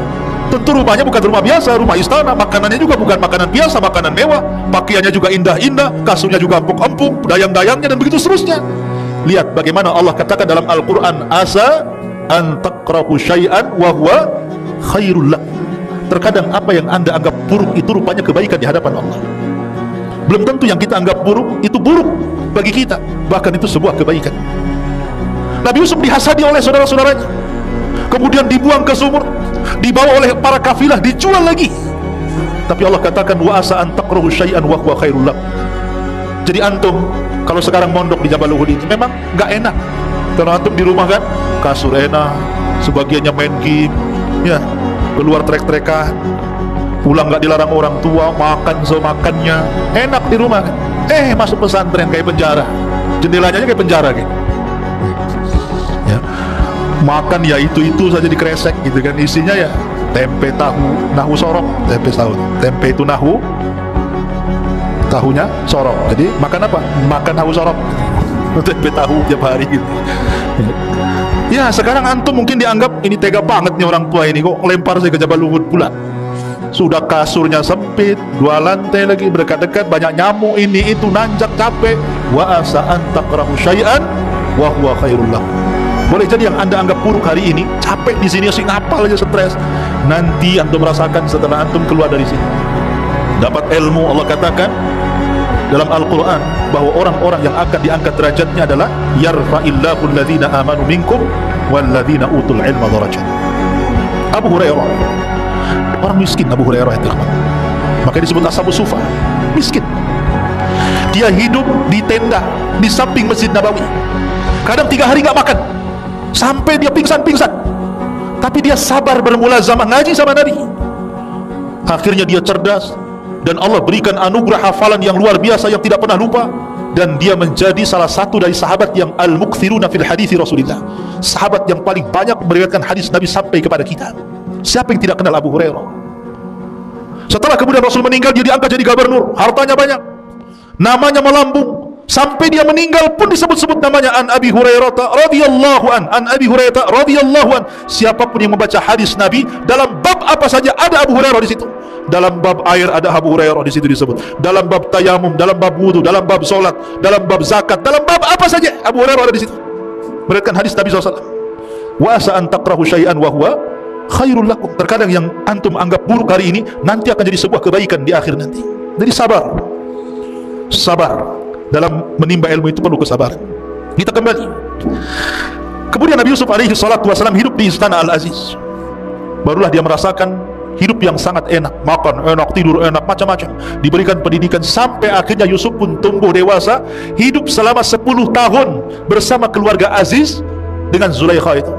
Tentu rumahnya bukan rumah biasa, rumah istana. Makanannya juga bukan makanan biasa, makanan mewah. Pakaiannya juga indah-indah, kasurnya juga empuk-empuk, dayang-dayangnya, dan begitu seterusnya. Lihat bagaimana Allah katakan dalam Al-Quran, asa an takrahu syai'an wa huwa khairul lakum. Terkadang apa yang anda anggap buruk itu rupanya kebaikan di hadapan Allah. Belum tentu yang kita anggap buruk itu buruk bagi kita, bahkan itu sebuah kebaikan. Nabi Yusuf dihasadi oleh saudara-saudaranya, kemudian dibuang ke sumur, dibawa oleh para kafilah, dijual lagi. Tapi Allah katakan, wa asa an takrahu syai'an wa huwa khairul lakum. Jadi antum kalau sekarang mondok di Jabal Uhud itu memang nggak enak, karena antum di rumah kan kasur enak, sebagiannya main game, ya, keluar trek-trekan, pulang nggak dilarang orang tua, makan semakannya, enak di rumah kan. Masuk pesantren kayak penjara, jendelanya aja kayak penjara gitu. Ya, makan ya itu saja dikresek gitu kan, isinya ya tempe tahu, nahu sorok, tempe tahu, tempe itu nahu, tahunya sorok. Jadi makan apa? Makan tahu sorok. Tempe tahu tiap hari gitu. Ya sekarang antum mungkin dianggap ini tega banget nih orang tua ini, kok lempar saya ke Jabal Uhud pula. Sudah kasurnya sempit, 2 lantai lagi berdekat-dekat, banyak nyamuk, ini itu, nanjak, capek. Wa asa an takrahu syai'an wa huwa khairul lakum. Boleh jadi yang anda anggap buruk hari ini, capek di sini, asik ngapal aja, stres. Nanti antum merasakan setelah antum keluar dari sini. Dapat ilmu, Allah katakan dalam Al-Quran bahwa orang-orang yang akan diangkat derajatnya adalah yarfa'illahu alladhina amanu minkum walladhina utul ilma darajat. Abu Hurairah, orang miskin Abu Hurairah itu, maka disebut ashabus sufa, miskin. Dia hidup di tenda di samping Masjid Nabawi, kadang 3 hari nggak makan sampai dia pingsan-pingsan, tapi dia sabar bermulazamah ngaji sama Nabi. Akhirnya dia cerdas dan Allah berikan anugerah hafalan yang luar biasa yang tidak pernah lupa, dan dia menjadi salah satu dari sahabat yang al-mukthiruna fil hadithi Rasulillah, sahabat yang paling banyak meriwayatkan hadis Nabi sampai kepada kita. Siapa yang tidak kenal Abu Hurairah? Setelah kemudian Rasul meninggal, dia diangkat jadi gubernur, hartanya banyak, namanya melambung, sampai dia meninggal pun disebut-sebut namanya an Abi Hurairah radhiyallahu an Abi Hurairah radhiyallahu an. Siapapun yang membaca hadis Nabi dalam bab apa saja ada Abu Hurairah di situ. Dalam bab air ada Abu Hurairah di situ disebut. Dalam bab tayamum, dalam bab wudu, dalam bab solat, dalam bab zakat, dalam bab apa saja Abu Hurairah ada di situ. Meriwayatkan hadis Nabi SAW. Wa asa an takrahu syai'an wa huwa khairul lakum. Terkadang yang antum anggap buruk hari ini nanti akan jadi sebuah kebaikan di akhir nanti. Jadi sabar. Sabar dalam menimba ilmu itu perlu kesabaran. Kita kembali. Kemudian Nabi Yusuf alaihi salatu wasalam hidup di istana Al-Aziz. Barulah dia merasakan hidup yang sangat enak, makan enak, tidur enak, macam-macam. Diberikan pendidikan sampai akhirnya Yusuf pun tumbuh dewasa, hidup selama 10 tahun bersama keluarga Aziz dengan Zulaikha itu.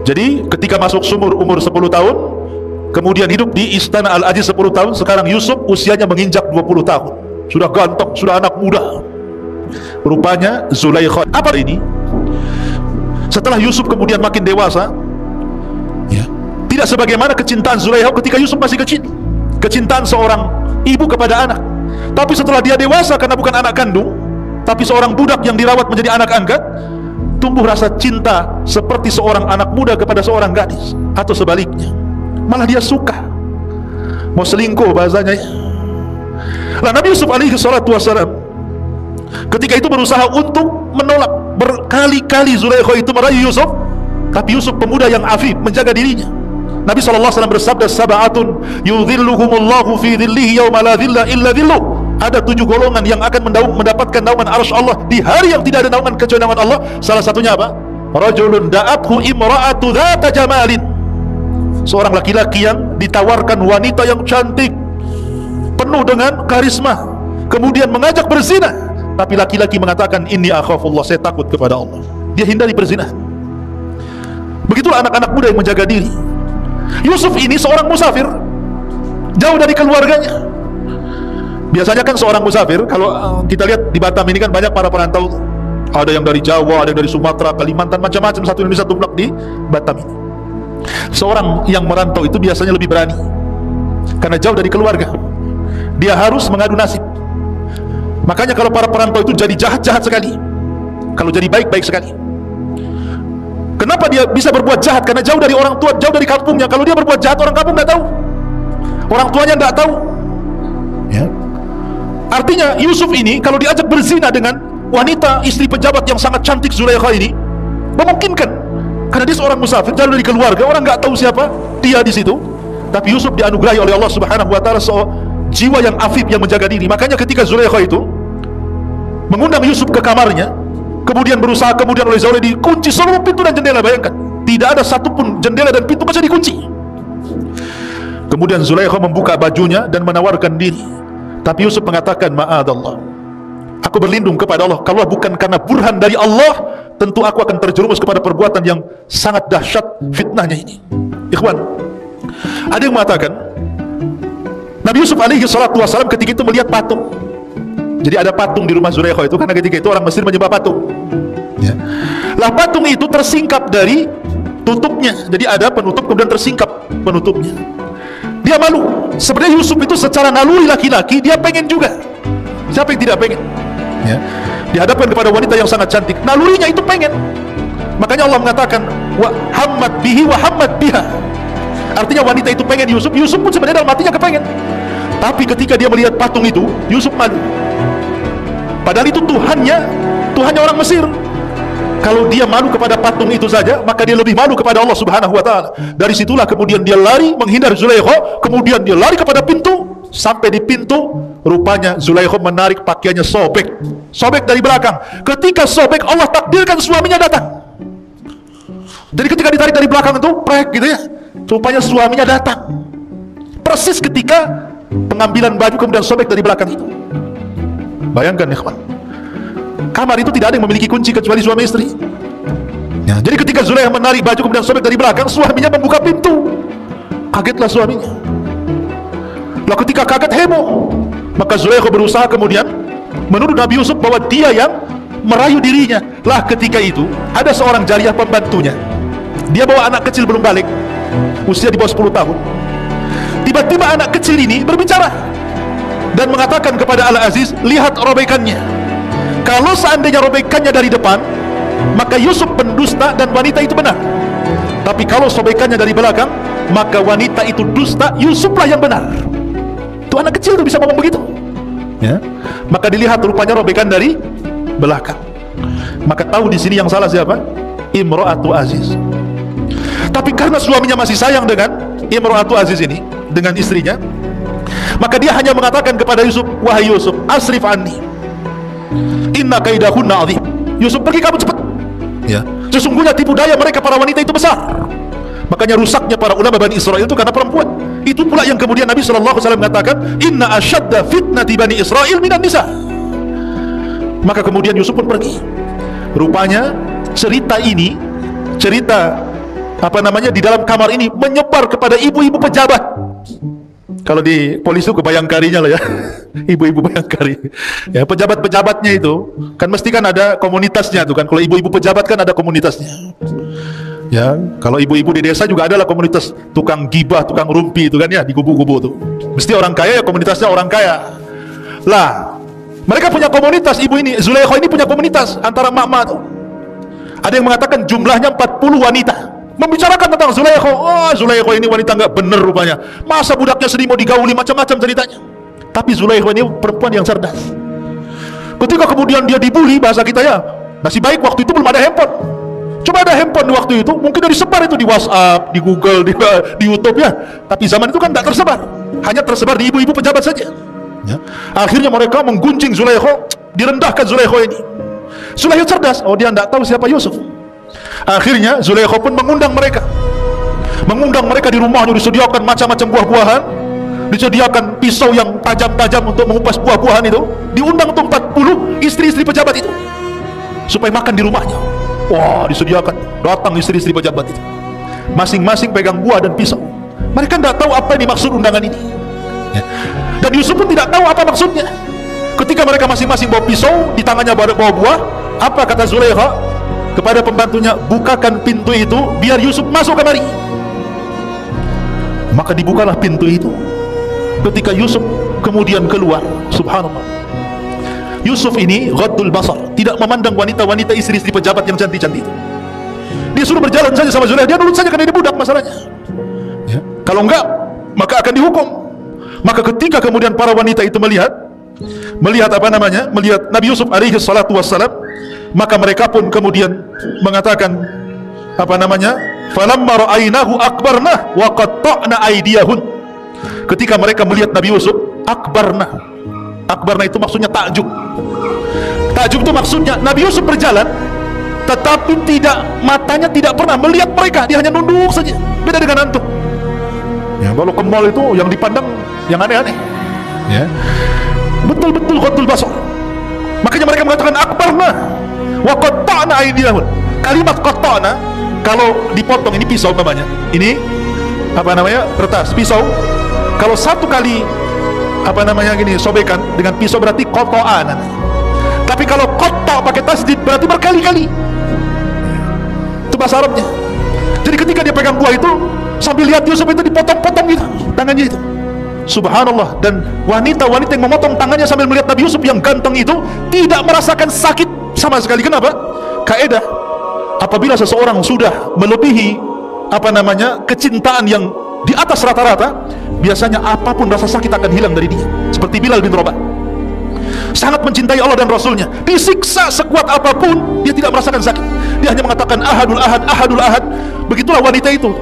Jadi ketika masuk sumur umur 10 tahun, kemudian hidup di istana Al-Aziz 10 tahun, sekarang Yusuf usianya menginjak 20 tahun. Sudah ganteng, sudah anak muda. Rupanya Zulaikha apa ini? Setelah Yusuf kemudian makin dewasa, ya, tidak sebagaimana kecintaan Zulaikha ketika Yusuf masih kecil, kecintaan seorang ibu kepada anak. Tapi setelah dia dewasa, karena bukan anak kandung tapi seorang budak yang dirawat menjadi anak angkat, tumbuh rasa cinta seperti seorang anak muda kepada seorang gadis, atau sebaliknya, malah dia suka mau selingkuh bahasanya. Nah, Nabi Yusuf alaihi salatu wassalam ketika itu berusaha untuk menolak, berkali-kali Zulaikha itu merayu Yusuf, tapi Yusuf pemuda yang afif menjaga dirinya. Nabi SAW bersabda, sab'atun yudhilluhumullahu fi dhillihi yawma la dhilla illa dhilluh. Ada 7 golongan yang akan mendapatkan naungan arsy Allah di hari yang tidak ada naungan kecuali naungan Allah. Salah satunya apa? Rajulun da'athu imra'atu dhata jamalin. Seorang laki-laki yang ditawarkan wanita yang cantik, penuh dengan karisma, kemudian mengajak berzina, tapi laki-laki mengatakan, inni akhafullah, saya takut kepada Allah. Dia hindari perzinahan. Begitulah anak-anak muda yang menjaga diri. Yusuf ini seorang musafir, jauh dari keluarganya. Biasanya kan seorang musafir, kalau kita lihat di Batam ini kan banyak para perantau. Ada yang dari Jawa, ada yang dari Sumatera, Kalimantan, macam-macam, satu Indonesia tumplak di Batam ini. Seorang yang merantau itu biasanya lebih berani, karena jauh dari keluarga. Dia harus mengadu nasib. Makanya kalau para perantau itu jadi jahat-jahat sekali, kalau jadi baik-baik sekali. Kenapa dia bisa berbuat jahat? Karena jauh dari orang tua, jauh dari kampungnya. Kalau dia berbuat jahat, orang kampung nggak tahu, orang tuanya nggak tahu, ya. Artinya Yusuf ini kalau diajak berzina dengan wanita istri pejabat yang sangat cantik Zulaikha ini, memungkinkan, karena dia seorang musafir, jauh dari keluarga, orang nggak tahu siapa dia di situ. Tapi Yusuf dianugerahi oleh Allah Subhanahu Wa Taala jiwa yang afif, yang menjaga diri. Makanya ketika Zulaikha itu mengundang Yusuf ke kamarnya, kemudian berusaha, kemudian oleh Zulaikha dikunci seluruh pintu dan jendela. Bayangkan, tidak ada satupun jendela dan pintu bisa dikunci. Kemudian Zulaikha membuka bajunya dan menawarkan diri, tapi Yusuf mengatakan, ma'adallah, aku berlindung kepada Allah, kalau bukan karena burhan dari Allah, tentu aku akan terjerumus kepada perbuatan yang sangat dahsyat fitnahnya ini. Ikhwan, ada yang mengatakan Nabi Yusuf alaihi salatu wassalam ketika itu melihat patung. Jadi ada patung di rumah Zulaikha itu, karena ketika itu orang Mesir menyembah patung, ya. Lah patung itu tersingkap dari tutupnya. Jadi ada penutup, kemudian tersingkap penutupnya. Dia malu. Sebenarnya Yusuf itu secara naluri laki-laki, dia pengen juga. Siapa yang tidak pengen? Ya. Dihadapkan kepada wanita yang sangat cantik, nalurinya itu pengen. Makanya Allah mengatakan wa hammat bihi wa hammat biha. Artinya wanita itu pengen Yusuf, Yusuf pun sebenarnya dalam hatinya kepengen. Tapi ketika dia melihat patung itu, Yusuf malu. Padahal itu Tuhannya orang Mesir. Kalau dia malu kepada patung itu saja, maka dia lebih malu kepada Allah Subhanahu wa taala. Dari situlah kemudian dia lari menghindar Zulaikha, kemudian dia lari kepada pintu. Sampai di pintu, rupanya Zulaikha menarik pakaiannya, sobek dari belakang. Ketika sobek, Allah takdirkan suaminya datang. Jadi ketika ditarik dari belakang itu, prek gitu ya, rupanya suaminya datang. Persis ketika pengambilan baju kemudian sobek dari belakang itu. Bayangkan ya kawan, kamar itu tidak ada yang memiliki kunci kecuali suami istri. Ya, jadi ketika Zulaikha menarik baju kemudian sobek dari belakang, suaminya membuka pintu. Kagetlah suaminya. Lah ketika kaget heboh, maka Zulaikha berusaha kemudian menuduh Nabi Yusuf bahwa dia yang merayu dirinya. Lah ketika itu ada seorang jariyah pembantunya. Dia bawa anak kecil belum balik, usia di bawah 10 tahun. Tiba-tiba anak kecil ini berbicara dan mengatakan kepada Al-Aziz, lihat robekannya. Kalau seandainya robekannya dari depan, maka Yusuf pendusta dan wanita itu benar. Tapi kalau sobekannya dari belakang, maka wanita itu dusta, Yusuflah yang benar. Itu anak kecil tuh bisa ngomong begitu. Ya. Maka dilihat rupanya robekan dari belakang. Maka tahu di sini yang salah siapa? Imro'atu Aziz. Tapi karena suaminya masih sayang dengan Imro'atu Aziz ini, dengan istrinya, maka dia hanya mengatakan kepada Yusuf, wahai Yusuf, asrif anni, inna kaidahunna azim. Yusuf, pergi kamu cepat. Ya. Sesungguhnya tipu daya mereka para wanita itu besar. Makanya rusaknya para ulama Bani Israel itu karena perempuan. Itu pula yang kemudian Nabi SAW mengatakan, inna asyadda fitnati Bani Israel minan nisa. Maka kemudian Yusuf pun pergi. Rupanya cerita ini, cerita di dalam kamar ini menyebar kepada ibu-ibu pejabat. Kalau di polisi itu kebayangkarinya lah ya. Ibu-ibu bayangkari. Ya, pejabat-pejabatnya itu kan mesti kan ada komunitasnya tuh kan. Kalau ibu-ibu pejabat kan ada komunitasnya. Ya, kalau ibu-ibu di desa juga adalah komunitas tukang gibah, tukang rumpi itu kan ya, di kubu-kubu tuh. Mesti orang kaya ya komunitasnya orang kaya. Lah, mereka punya komunitas, ibu ini, Zulaikha ini punya komunitas antara mak-mak tuh. Ada yang mengatakan jumlahnya 40 wanita. Membicarakan tentang Zulaikha. Oh, Zulaikha ini wanita nggak bener rupanya. Masa budaknya sedih mau digauli, macam-macam ceritanya. Tapi Zulaikha ini perempuan yang cerdas. Ketika kemudian dia dibully, bahasa kita ya, nasib baik waktu itu belum ada handphone. Coba ada handphone di waktu itu, mungkin udah disebar itu di WhatsApp, di Google, di YouTube ya. Tapi zaman itu kan tidak tersebar, hanya tersebar di ibu-ibu pejabat saja. Ya. Akhirnya mereka menggunjing Zulaikha, direndahkan Zulaikha ini. Zulaikha cerdas, oh dia tidak tahu siapa Yusuf. Akhirnya Zulaikha pun mengundang mereka di rumahnya, disediakan macam-macam buah-buahan, disediakan pisau yang tajam-tajam untuk mengupas buah-buahan itu. Diundang untuk 40 istri-istri pejabat itu supaya makan di rumahnya. Wah, disediakan, datang istri-istri pejabat itu, masing-masing pegang buah dan pisau. Mereka tidak tahu apa yang dimaksud undangan ini ya. Dan Yusuf pun tidak tahu apa maksudnya. Ketika mereka masing-masing bawa pisau, di tangannya bawa buah, apa kata Zulaikha kepada pembantunya? Bukakan pintu itu biar Yusuf masuk kemari. Maka dibukalah pintu itu. Ketika Yusuf kemudian keluar, subhanallah, Yusuf ini ghaddul basar, tidak memandang wanita-wanita istri-istri pejabat yang cantik-cantik itu. Dia suruh berjalan saja sama Zulaikha, dia nurut saja karena dia budak masalahnya ya. Kalau enggak, maka akan dihukum. Maka ketika kemudian para wanita itu melihat Nabi Yusuf alaihi salatu wassalam, maka mereka pun kemudian mengatakan falamma ra'ainahu akbarna wa qatta'na aydiyahun. Ketika mereka melihat Nabi Yusuf, akbarna itu maksudnya takjub. Takjub itu maksudnya Nabi Yusuf berjalan, tetapi matanya tidak pernah melihat mereka, dia hanya nunduk saja. Beda dengan antum ya, kalau ke mall itu yang dipandang yang aneh-aneh ya. Betul-betul ghaddul basar. Makanya mereka mengatakan akbarna wa qatta'na aydiyahun. Kalimat qatta'na kalau dipotong, ini pisau namanya, ini kertas pisau. Kalau satu kali sobekan dengan pisau berarti qata'an. Tapi kalau qatta' pakai tasdid berarti berkali-kali. Itu bahasa Arabnya. Jadi ketika dia pegang buah itu, sambil lihat Yusuf itu dipotong-potong gitu tangannya itu. Subhanallah. Dan wanita-wanita yang memotong tangannya sambil melihat Nabi Yusuf yang ganteng itu tidak merasakan sakit sama sekali. Kenapa? Kaidah, apabila seseorang sudah melebihi kecintaan yang di atas rata-rata, biasanya apapun rasa sakit akan hilang dari dia. Seperti Bilal bin Rabah, sangat mencintai Allah dan Rasulnya, disiksa sekuat apapun dia tidak merasakan sakit. Dia hanya mengatakan ahadul ahad, ahadul ahad. Begitulah wanita itu,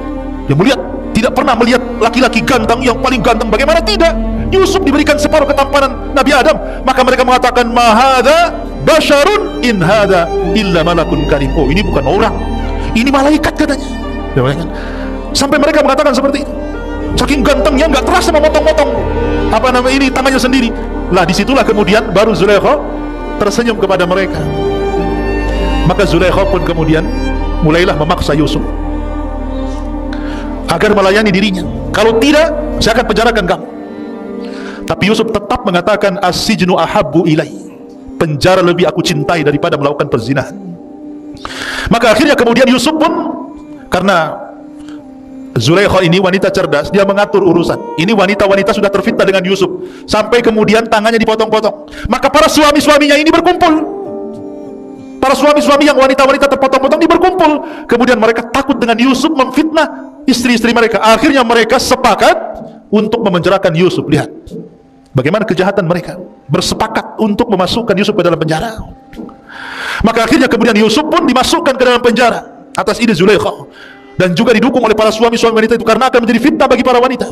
dia melihat, tidak pernah melihat laki-laki ganteng yang paling ganteng. Bagaimana tidak? Yusuf diberikan separuh ketampanan Nabi Adam, maka mereka mengatakan mahada basyarun in hada illa malakun karim. Oh, ini bukan orang, ini malaikat katanya. Sampai mereka mengatakan seperti itu. Saking gantengnya nggak terasa memotong-motong tangannya sendiri. Lah disitulah kemudian baru Zulaikha tersenyum kepada mereka. Maka Zulaikha pun kemudian mulailah memaksa Yusuf agar melayani dirinya. Kalau tidak, saya akan penjarakan kamu. Tapi Yusuf tetap mengatakan as-sijnu ahabbu ilai, penjara lebih aku cintai daripada melakukan perzinahan. Maka akhirnya kemudian Yusuf pun, karena Zulaikha ini wanita cerdas, dia mengatur urusan. Ini wanita-wanita sudah terfitnah dengan Yusuf, sampai kemudian tangannya dipotong-potong. Maka para suami-suaminya ini berkumpul. Para suami-suami yang wanita-wanita terpotong-potong ini berkumpul. Kemudian mereka takut dengan Yusuf memfitnah istri-istri mereka. Akhirnya mereka sepakat untuk memenjarakan Yusuf. Lihat bagaimana kejahatan mereka, bersepakat untuk memasukkan Yusuf ke dalam penjara. Maka akhirnya kemudian Yusuf pun dimasukkan ke dalam penjara atas ide Zulaikha, dan juga didukung oleh para suami-suami wanita itu, karena akan menjadi fitnah bagi para wanita.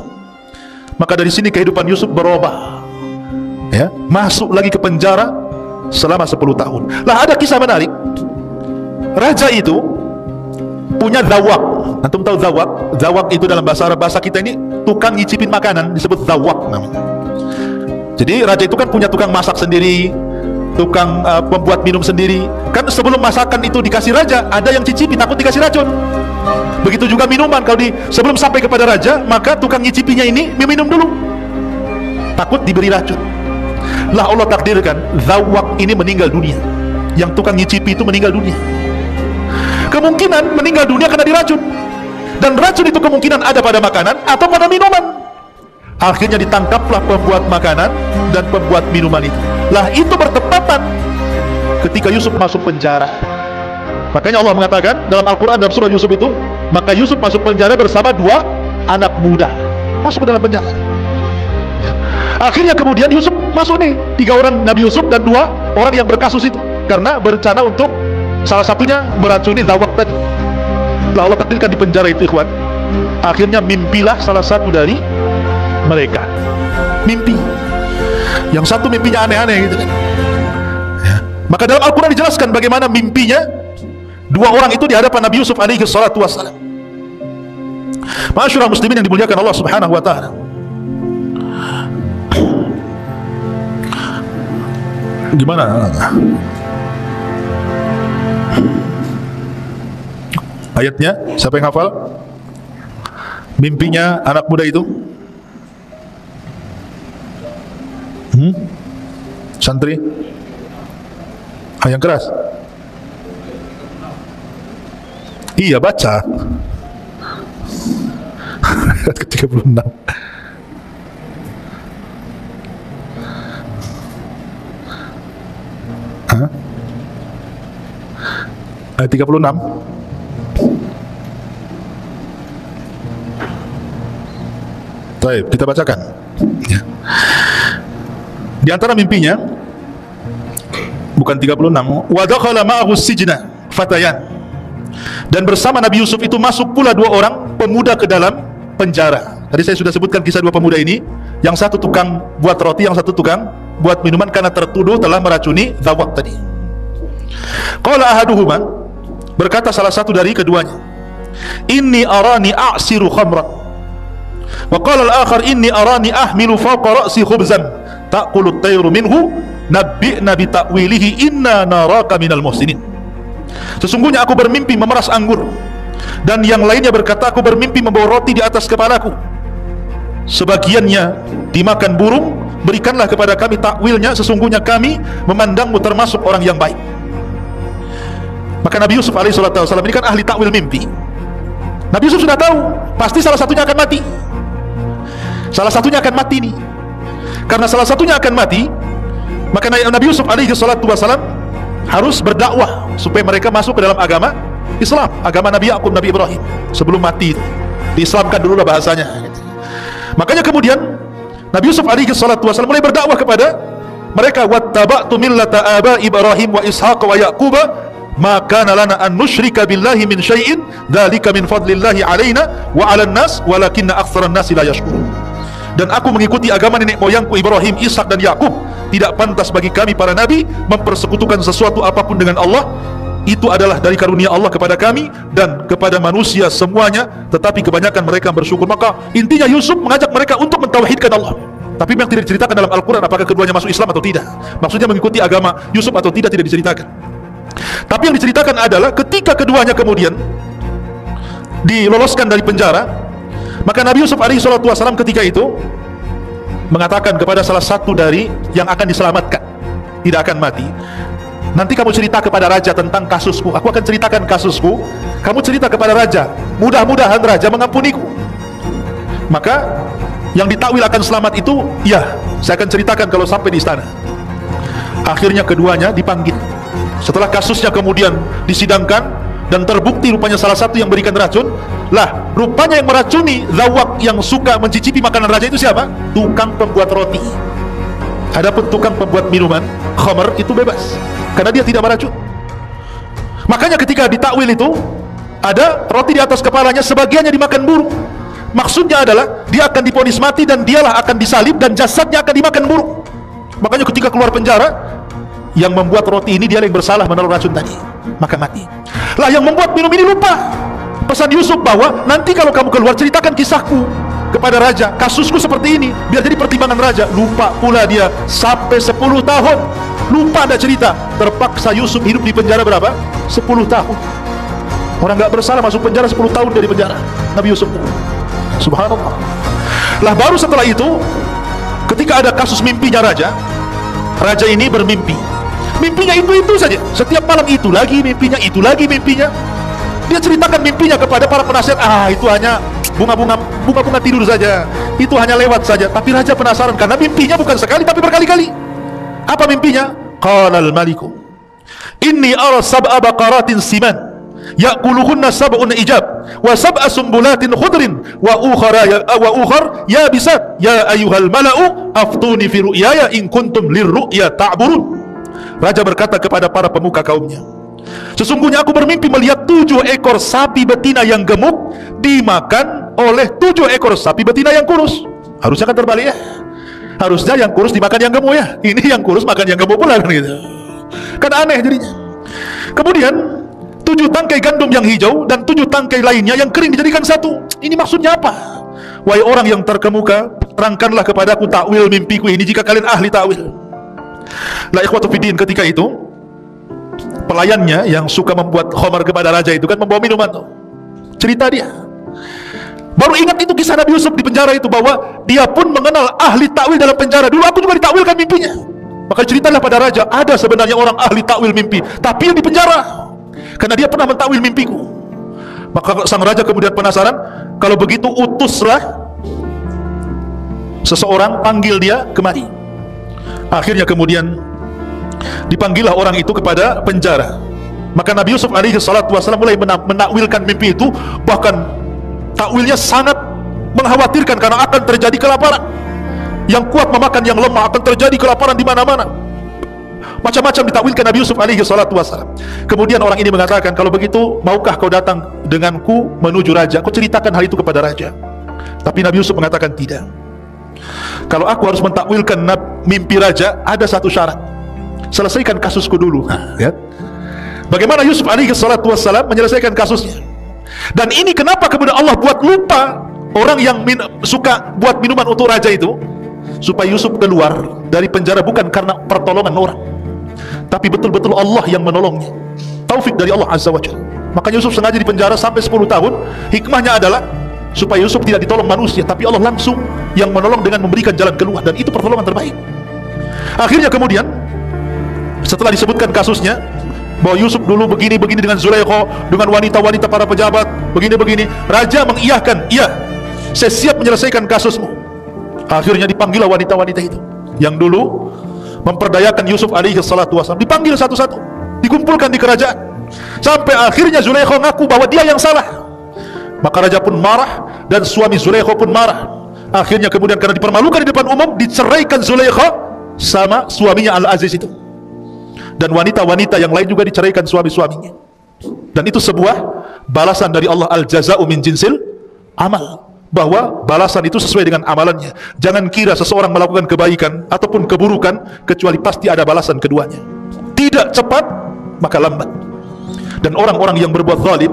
Maka dari sini kehidupan Yusuf berubah, ya, masuk lagi ke penjara selama 10 tahun. Lah ada kisah menarik. Raja itu punya zawak. Antum tahu zawak? Zawak itu dalam bahasa Arab, bahasa kita ini tukang nyicipin makanan, disebut zawak namanya. Jadi raja itu kan punya tukang masak sendiri, tukang pembuat minum sendiri. Kan sebelum masakan itu dikasih raja, ada yang cicipi, takut dikasih racun. Begitu juga minuman, kalau sebelum sampai kepada raja, maka tukang nyicipinya ini meminum dulu, takut diberi racun. Lah Allah takdirkan zawak ini meninggal dunia. Yang tukang nyicipi itu meninggal dunia. Kemungkinan meninggal dunia karena diracun, dan racun itu kemungkinan ada pada makanan atau pada minuman. Akhirnya ditangkaplah pembuat makanan dan pembuat minuman itu. Lah itu bertepatan ketika Yusuf masuk penjara. Makanya Allah mengatakan dalam Al-Quran, dalam surah Yusuf itu, maka Yusuf masuk penjara bersama 2 anak muda, masuk ke dalam penjara. Akhirnya kemudian Yusuf masuk nih, 3 orang Nabi Yusuf dan 2 orang yang berkasus itu, karena berencana untuk salah satunya meracuni zawak tadi. Lah Allah takdirkan di penjara itu, ikhwan. Akhirnya mimpilah salah satu dari mereka, mimpi. Yang satu mimpinya aneh-aneh gitu kan, ya. Maka dalam Al-Quran dijelaskan bagaimana mimpinya 2 orang itu di hadapan Nabi Yusuf alaihi salatu wassalam. Ma'asyiral muslimin yang dimuliakan Allah subhanahu wa ta'ala, gimana ayatnya? Siapa yang hafal mimpinya anak muda itu? Santri? Yang keras. Iya, baca. 36. Hah? Ayat 36. Baik, kita bacakan. Ya. Di antara mimpinya, bukan 36, wa dakhala ma'ahu sijna fatayan, dan bersama Nabi Yusuf itu masuk pula 2 orang pemuda ke dalam penjara. Tadi saya sudah sebutkan kisah 2 pemuda ini, yang satu tukang buat roti, yang satu tukang buat minuman, karena tertuduh telah meracuni zawak tadi. Qala ahaduhuma, berkata salah satu dari keduanya, inni arani a'siru khamra, wa qala al-akhar inni arani ahmilu fawqa ra'si khubzan ta'kulu at-tayru minhu nabbi'na bi ta'wilihi inna naraka minal muhsinin. Sesungguhnya aku bermimpi memeras anggur, dan yang lainnya berkata aku bermimpi membawa roti di atas kepalaku, sebagiannya dimakan burung, berikanlah kepada kami takwilnya, sesungguhnya kami memandangmu termasuk orang yang baik. Maka Nabi Yusuf alaihi salatu wasallam ini kan ahli takwil mimpi. Nabi Yusuf sudah tahu pasti salah satunya akan mati. Salah satunya akan mati nih. Karena salah satunya akan mati, maka Nabi Yusuf alaihi salatu wasalam harus berdakwah supaya mereka masuk ke dalam agama Islam, agama Nabi Yakub, Nabi Ibrahim. Sebelum mati diislamkan dulu lah bahasanya. Makanya kemudian Nabi Yusuf alaihi salatu wasalam mulai berdakwah kepada mereka, wattaba'tu millata aba Ibrahim wa Ishaq wa Yaquba ma kana lana an nusyrika billahi min syai'in dzalika min fadlillahi alaina wa 'alan nas walakinna aktsaran nasi la yashkurun. Dan aku mengikuti agama nenek moyangku Ibrahim, Ishak dan Yakub. Tidak pantas bagi kami para nabi mempersekutukan sesuatu apapun dengan Allah. Itu adalah dari karunia Allah kepada kami dan kepada manusia semuanya, tetapi kebanyakan mereka bersyukur. Maka intinya Yusuf mengajak mereka untuk mentauhidkan Allah. Tapi yang tidak diceritakan dalam Al-Quran apakah keduanya masuk Islam atau tidak. Maksudnya mengikuti agama Yusuf atau tidak diceritakan. Tapi yang diceritakan adalah ketika keduanya kemudian diloloskan dari penjara, maka Nabi Yusuf alaihi salatu wasalam ketika itu mengatakan kepada salah satu dari yang akan diselamatkan, tidak akan mati, nanti kamu cerita kepada raja tentang kasusku. Aku akan ceritakan kasusku, kamu cerita kepada raja, mudah-mudahan raja mengampuniku. Maka yang ditakwil akan selamat itu, ya saya akan ceritakan kalau sampai di istana. Akhirnya keduanya dipanggil. Setelah kasusnya kemudian disidangkan dan terbukti rupanya salah satu yang berikan racun, lah rupanya yang meracuni zawak yang suka mencicipi makanan raja itu siapa? Tukang pembuat roti. Adapun tukang pembuat minuman khamr itu bebas karena dia tidak meracun. Makanya ketika ditakwil itu ada roti di atas kepalanya, sebagiannya dimakan burung. Maksudnya adalah dia akan divonis mati dan dialah akan disalib dan jasadnya akan dimakan burung. Makanya ketika keluar penjara, yang membuat roti ini dia yang bersalah menaruh racun tadi, maka mati. Lah yang membuat minum ini lupa pesan Yusuf bahwa nanti kalau kamu keluar ceritakan kisahku kepada raja, kasusku seperti ini, biar jadi pertimbangan raja. Lupa pula dia sampai 10 tahun, lupa ada cerita. Terpaksa Yusuf hidup di penjara berapa? 10 tahun. Orang nggak bersalah masuk penjara 10 tahun dari penjara Nabi Yusuf. Subhanallah. Lah baru setelah itu ketika ada kasus mimpinya raja, raja ini bermimpi. Mimpinya itu saja, setiap malam itu lagi mimpinya, itu lagi mimpinya. Dia ceritakan mimpinya kepada para penasihat. Itu hanya bunga-bunga tidur saja, itu hanya lewat saja. Tapi raja penasaran karena mimpinya bukan sekali tapi berkali-kali. Apa mimpinya? Qalal maliku inni ara sab'a baqaratin siman ya'kuluhunna sab'un ijab wa sab'a sumbulatin khudrin wa ukhar yabisat ya ayyuhal mala'u aftuni fi ru'yaya in kuntum lirru'ya ta'burun. Raja berkata kepada para pemuka kaumnya, sesungguhnya aku bermimpi melihat 7 ekor sapi betina yang gemuk dimakan oleh 7 ekor sapi betina yang kurus. Harusnya kan terbalik ya, harusnya yang kurus dimakan yang gemuk ya, ini yang kurus makan yang gemuk pula kan gitu. Kan aneh jadinya. Kemudian 7 tangkai gandum yang hijau dan 7 tangkai lainnya yang kering dijadikan satu. Ini maksudnya apa? Wahai orang yang terkemuka, terangkanlah kepadaku takwil mimpiku ini jika kalian ahli takwil. Lah ikhwatu fiddin, ketika itu pelayannya yang suka membuat khamar kepada raja itu kan membawa minuman tuh. Cerita dia. Baru ingat itu kisah Nabi Yusuf di penjara itu, bahwa dia pun mengenal ahli takwil dalam penjara. Dulu aku juga ditakwilkan mimpinya. Maka ceritalah pada raja, ada sebenarnya orang ahli takwil mimpi, tapi yang di penjara karena dia pernah mentakwil mimpiku. Maka sang raja kemudian penasaran. Kalau begitu utuslah seseorang, panggil dia kemari. Akhirnya kemudian dipanggillah orang itu kepada penjara. Maka Nabi Yusuf alaihi salatu wasallam mulai menakwilkan mimpi itu. Bahkan takwilnya sangat mengkhawatirkan karena akan terjadi kelaparan. Yang kuat memakan yang lemah, akan terjadi kelaparan di mana-mana. Macam-macam ditakwilkan Nabi Yusuf alaihi salatu wasallam. Kemudian orang ini mengatakan, kalau begitu maukah kau datang denganku menuju raja? Kau ceritakan hal itu kepada raja. Tapi Nabi Yusuf mengatakan tidak. Kalau aku harus mentakwilkan mimpi raja, ada satu syarat. Selesaikan kasusku dulu. Ya. Bagaimana Yusuf alaihi salatu wassalam menyelesaikan kasusnya. Dan ini kenapa kemudian Allah buat lupa orang yang suka buat minuman untuk raja itu, supaya Yusuf keluar dari penjara bukan karena pertolongan orang, tapi betul-betul Allah yang menolongnya. Taufik dari Allah Azza wa Jalla. Maka Yusuf sengaja di penjara sampai 10 tahun. Hikmahnya adalah supaya Yusuf tidak ditolong manusia, tapi Allah langsung yang menolong dengan memberikan jalan keluar, dan itu pertolongan terbaik. Akhirnya kemudian setelah disebutkan kasusnya, bahwa Yusuf dulu begini-begini dengan Zulaikha, dengan wanita-wanita para pejabat, begini-begini. Raja mengiyakan, iya, saya siap menyelesaikan kasusmu. Akhirnya dipanggillah wanita-wanita itu yang dulu memperdayakan Yusuf alaihi salatu wassalam, dipanggil satu-satu, dikumpulkan di kerajaan, sampai akhirnya Zulaikha ngaku bahwa dia yang salah. Maka raja pun marah dan suami Zulaikha pun marah. Akhirnya kemudian karena dipermalukan di depan umum, diceraikan Zulaikha sama suaminya Al-Aziz itu, dan wanita-wanita yang lain juga diceraikan suami-suaminya. Dan itu sebuah balasan dari Allah, al-jaza'u min jinsil amal, bahwa balasan itu sesuai dengan amalannya. Jangan kira seseorang melakukan kebaikan ataupun keburukan kecuali pasti ada balasan keduanya. Tidak cepat maka lambat. Dan orang-orang yang berbuat zalim,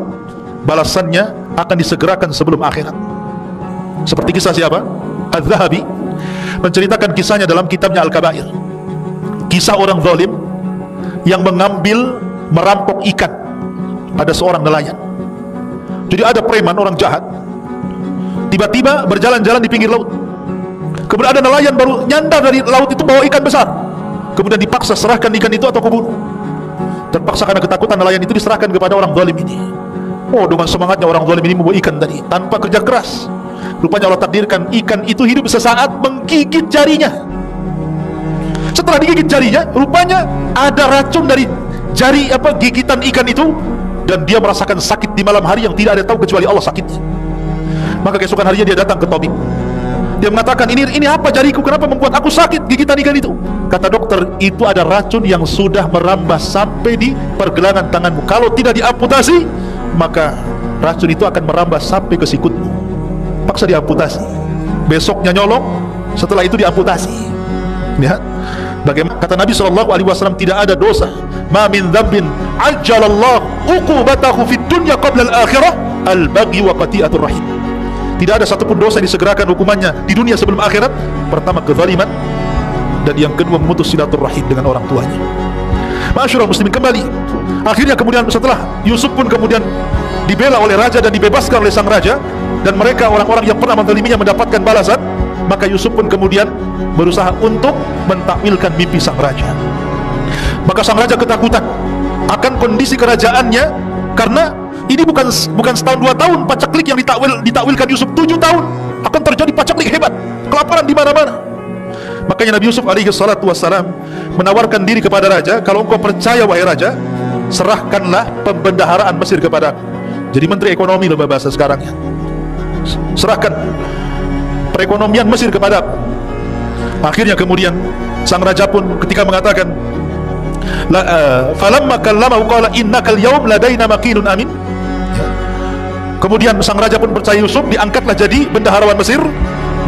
balasannya akan disegerakan sebelum akhirat. Seperti kisah siapa? Az-Zahabi menceritakan kisahnya dalam kitabnya Al-Kabair. Kisah orang zalim yang merampok ikan. Ada seorang nelayan. Jadi ada preman, orang jahat, tiba-tiba berjalan-jalan di pinggir laut. Kemudian ada nelayan baru nyandar dari laut itu bawa ikan besar. Kemudian dipaksa serahkan ikan itu atau kubunuh. Terpaksa karena ketakutan, nelayan itu diserahkan kepada orang zalim ini. Oh, dengan semangatnya orang zalim ini membawa ikan tadi tanpa kerja keras. Rupanya Allah takdirkan ikan itu hidup sesaat menggigit jarinya. Setelah digigit jarinya, rupanya ada racun dari jari gigitan ikan itu, dan dia merasakan sakit di malam hari yang tidak ada tahu kecuali Allah sakitnya. Maka keesokan harinya dia datang ke tabib. Dia mengatakan, ini apa jariku, kenapa membuat aku sakit gigitan ikan itu? Kata dokter, itu ada racun yang sudah merambah sampai di pergelangan tanganmu. Kalau tidak diamputasi, maka racun itu akan merambah sampai ke sikutmu. Paksa diamputasi. Besoknya nyolong, setelah itu diamputasi. Lihat bagaimana kata Nabi SAW, tidak ada dosa ma min dzambin ajjalallahu uqubatahu fid dunya qabla al-akhirah al-baghi wa qati'atur rahim. Tidak ada satupun dosa yang disegerakan hukumannya di dunia sebelum akhirat. Pertama, kezaliman, dan yang kedua, memutus silaturahim dengan orang tuanya. Ma'asyiral muslimin, kembali. Akhirnya kemudian setelah Yusuf pun kemudian dibela oleh raja dan dibebaskan oleh sang raja, dan mereka orang-orang yang pernah menzaliminya mendapatkan balasan, maka Yusuf pun kemudian berusaha untuk mentakwilkan mimpi sang raja. Maka sang raja ketakutan akan kondisi kerajaannya, karena ini bukan setahun 2 tahun pacaklik yang ditakwilkan Yusuf, 7 tahun akan terjadi pacaklik hebat, kelaparan di mana-mana. Makanya Nabi Yusuf alaihi salatu wassalam menawarkan diri kepada raja, kalau engkau percaya wahai raja, serahkanlah pembendaharaan Mesir kepada aku. Jadi menteri ekonomi loh bahasa sekarangnya. Serahkan perekonomian Mesir kepada aku. Akhirnya kemudian sang raja pun ketika mengatakan falamma kallamahu qala innakal yawm ladaina makinun amin. Kemudian sang raja pun percaya Yusuf, diangkatlah jadi bendaharawan Mesir.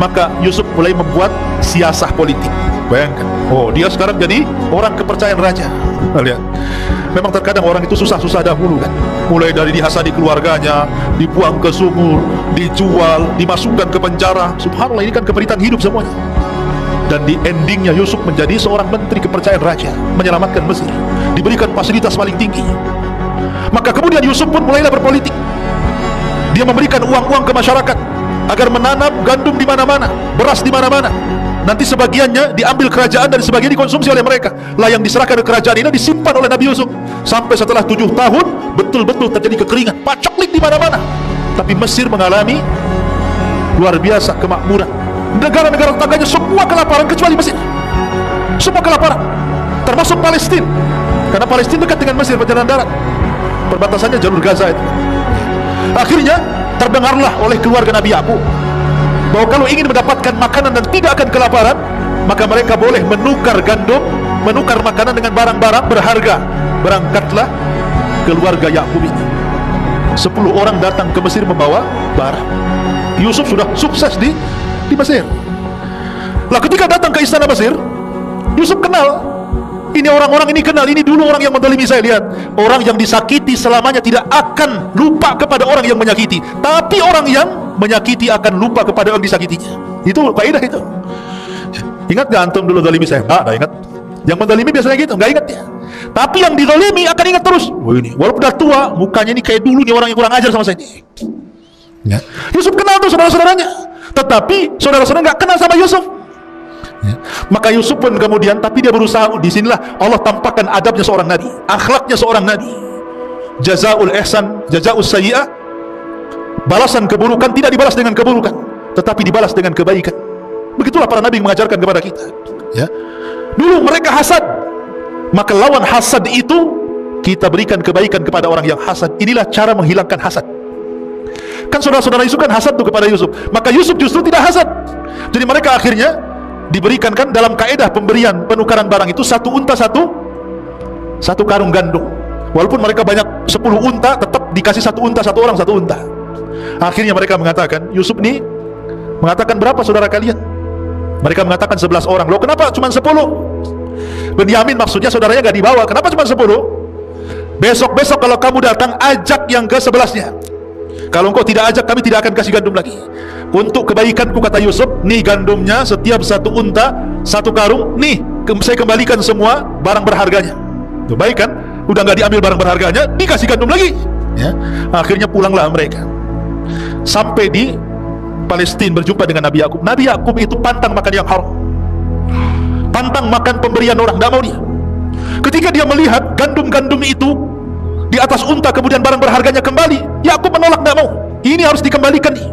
Maka Yusuf mulai membuat siasah politik. Bayangkan, oh dia sekarang jadi orang kepercayaan raja. Lihat, memang terkadang orang itu susah-susah dahulu kan. Mulai dari dihasadi keluarganya, dibuang ke sumur, dijual, dimasukkan ke penjara. Subhanallah, ini kan keperitan hidup semuanya. Dan di endingnya Yusuf menjadi seorang menteri kepercayaan raja, menyelamatkan Mesir, diberikan fasilitas paling tinggi. Maka kemudian Yusuf pun mulailah berpolitik. Dia memberikan uang-uang ke masyarakat agar menanam gandum di mana-mana, beras di mana-mana. Nanti sebagiannya diambil kerajaan dan sebagian dikonsumsi oleh mereka. Lah yang diserahkan ke kerajaan ini disimpan oleh Nabi Yusuf sampai setelah 7 tahun betul-betul terjadi kekeringan, pacaklik di mana-mana. Tapi Mesir mengalami luar biasa kemakmuran. Negara-negara tetangganya semua kelaparan kecuali Mesir. Semua kelaparan, termasuk Palestina, karena Palestina dekat dengan Mesir, perjalanan darat, perbatasannya jalur Gaza itu. Akhirnya terdengarlah oleh keluarga Nabi Yakub bahwa kalau ingin mendapatkan makanan dan tidak akan kelaparan, maka mereka boleh menukar gandum, menukar makanan dengan barang-barang berharga. Berangkatlah keluarga Yakub ini, 10 orang datang ke Mesir membawa barang. Yusuf sudah sukses di Mesir. Lah ketika datang ke istana Mesir, Yusuf kenal. Ini orang-orang ini kenal, ini dulu orang yang menzalimi saya. Lihat, orang yang disakiti selamanya tidak akan lupa kepada orang yang menyakiti, tapi orang yang menyakiti akan lupa kepada orang disakitinya. Itu kaidah itu. Ingat gak antum dulu zalimi saya? Gak ingat. Yang menzalimi biasanya gitu, gak ingat ya. Tapi yang dizalimi akan ingat terus. Oh ini, walaupun udah tua, mukanya ini kayak dulu nih orang yang kurang ajar sama saya ini. Ya. Yusuf kenal tuh saudara-saudaranya, tetapi saudara-saudara gak kenal sama Yusuf. Ya. Maka Yusuf pun kemudian, tapi dia berusaha. Disinilah Allah tampakkan adabnya seorang nabi, akhlaknya seorang nabi. Jazaul ihsan, jazaus sayyi'ah, balasan keburukan tidak dibalas dengan keburukan, tetapi dibalas dengan kebaikan. Begitulah para nabi mengajarkan kepada kita. Ya. Dulu mereka hasad, maka lawan hasad itu kita berikan kebaikan kepada orang yang hasad. Inilah cara menghilangkan hasad. Kan saudara-saudara Yusuf kan hasad tuh kepada Yusuf, maka Yusuf justru tidak hasad. Jadi mereka akhirnya diberikan, kan dalam kaedah pemberian penukaran barang itu satu unta satu karung gandum. Walaupun mereka banyak 10 unta, tetap dikasih satu unta, satu orang satu unta. Akhirnya mereka mengatakan, Yusuf nih mengatakan, berapa saudara kalian? Mereka mengatakan 11 orang. Loh, kenapa cuma 10? Benyamin maksudnya saudaranya gak dibawa. Kenapa cuma 10? Besok-besok kalau kamu datang, ajak yang ke-11-nya. Kalau engkau tidak ajak, kami tidak akan kasih gandum lagi. Untuk kebaikanku, kata Yusuf, nih gandumnya, setiap satu unta satu karung, nih saya kembalikan semua barang berharganya. Tuh, baik kan? Udah nggak diambil barang berharganya, dikasih gandum lagi. Ya. Akhirnya pulanglah mereka. Sampai di Palestina berjumpa dengan Nabi Yakub. Nabi Yakub itu pantang makan yang haram, pantang makan pemberian orang, tidak mau dia. Ketika dia melihat gandum-gandum itu di atas unta, kemudian barang berharganya kembali, Yakub menolak, tidak mau. Ini harus dikembalikan nih.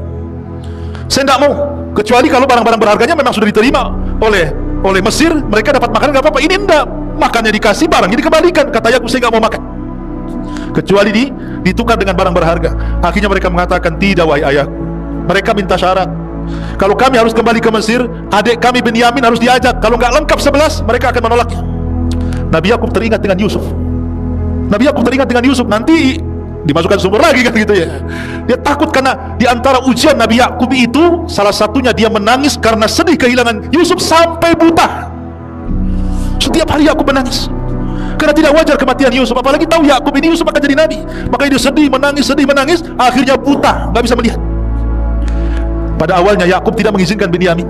Saya tidak mau, kecuali kalau barang-barang berharganya memang sudah diterima oleh Mesir, mereka dapat makan, nggak apa-apa. Ini enggak, makannya dikasih, barangnya dikembalikan. Kata Yakub, saya nggak mau makan kecuali ditukar dengan barang berharga. Akhirnya mereka mengatakan, tidak wahai ayahku. Mereka minta syarat, kalau kami harus kembali ke Mesir, adik kami Benyamin harus diajak. Kalau nggak lengkap 11, mereka akan menolaknya. Nabi Yakub teringat dengan Yusuf. Nabi Yakub teringat dengan Yusuf, nanti dimasukkan sumur lagi kan gitu ya. Dia takut karena di antara ujian Nabi Yakub itu salah satunya dia menangis karena sedih kehilangan Yusuf sampai buta. Setiap hari Yakub menangis karena tidak wajar kematian Yusuf, apalagi tahu Yakub ini Yusuf akan jadi nabi. Makanya dia sedih menangis, akhirnya buta, nggak bisa melihat. Pada awalnya Yakub tidak mengizinkan Benyamin,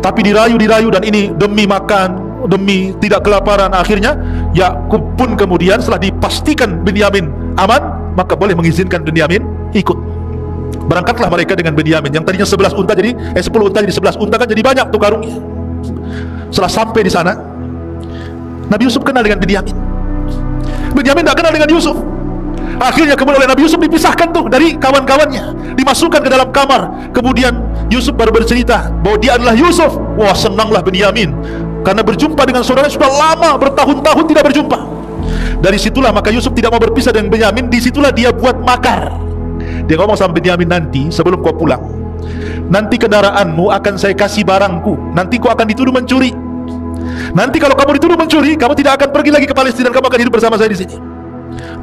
tapi dirayu dan ini demi makan, demi tidak kelaparan. Akhirnya Yakub pun kemudian setelah dipastikan Benyamin aman, maka boleh mengizinkan Benyamin ikut. Berangkatlah mereka dengan Benyamin yang tadinya 11 unta jadi 10 unta jadi 11 unta, kan jadi banyak tuh karungnya. Setelah sampai di sana, Nabi Yusuf kenal dengan Benyamin. Benyamin tidak kenal dengan Yusuf. Akhirnya kemudian oleh Nabi Yusuf dipisahkan tuh dari kawan-kawannya, dimasukkan ke dalam kamar. Kemudian Yusuf baru bercerita bahwa dia adalah Yusuf. Wah, senanglah Benyamin karena berjumpa dengan saudaranya sudah lama, bertahun-tahun tidak berjumpa. Dari situlah maka Yusuf tidak mau berpisah dengan Benyamin. Disitulah dia buat makar. Dia ngomong sama Benyamin, nanti sebelum kau pulang, nanti kendaraanmu akan saya kasih barangku. Nanti kau akan dituduh mencuri. Nanti kalau kamu dituduh mencuri, kamu tidak akan pergi lagi ke Palestina, dan kamu akan hidup bersama saya di sini.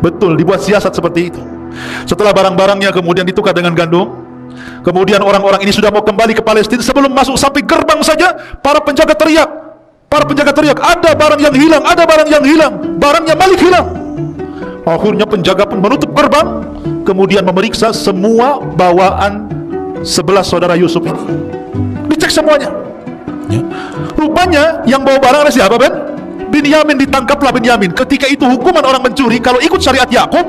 Betul, dibuat siasat seperti itu. Setelah barang-barangnya kemudian ditukar dengan gandum, kemudian orang-orang ini sudah mau kembali ke Palestina. Sebelum masuk sampai gerbang saja, para penjaga teriak, ada barang yang hilang, ada barang yang hilang, barangnya Malik hilang. Akhirnya penjaga pun menutup gerbang, kemudian memeriksa semua bawaan 11 saudara Yusuf ini. Dicek semuanya. Ya. Rupanya yang bawa barang ada siapa, Ben? Benyamin. Ditangkaplah Benyamin. Ketika itu hukuman orang mencuri, kalau ikut syariat Yakub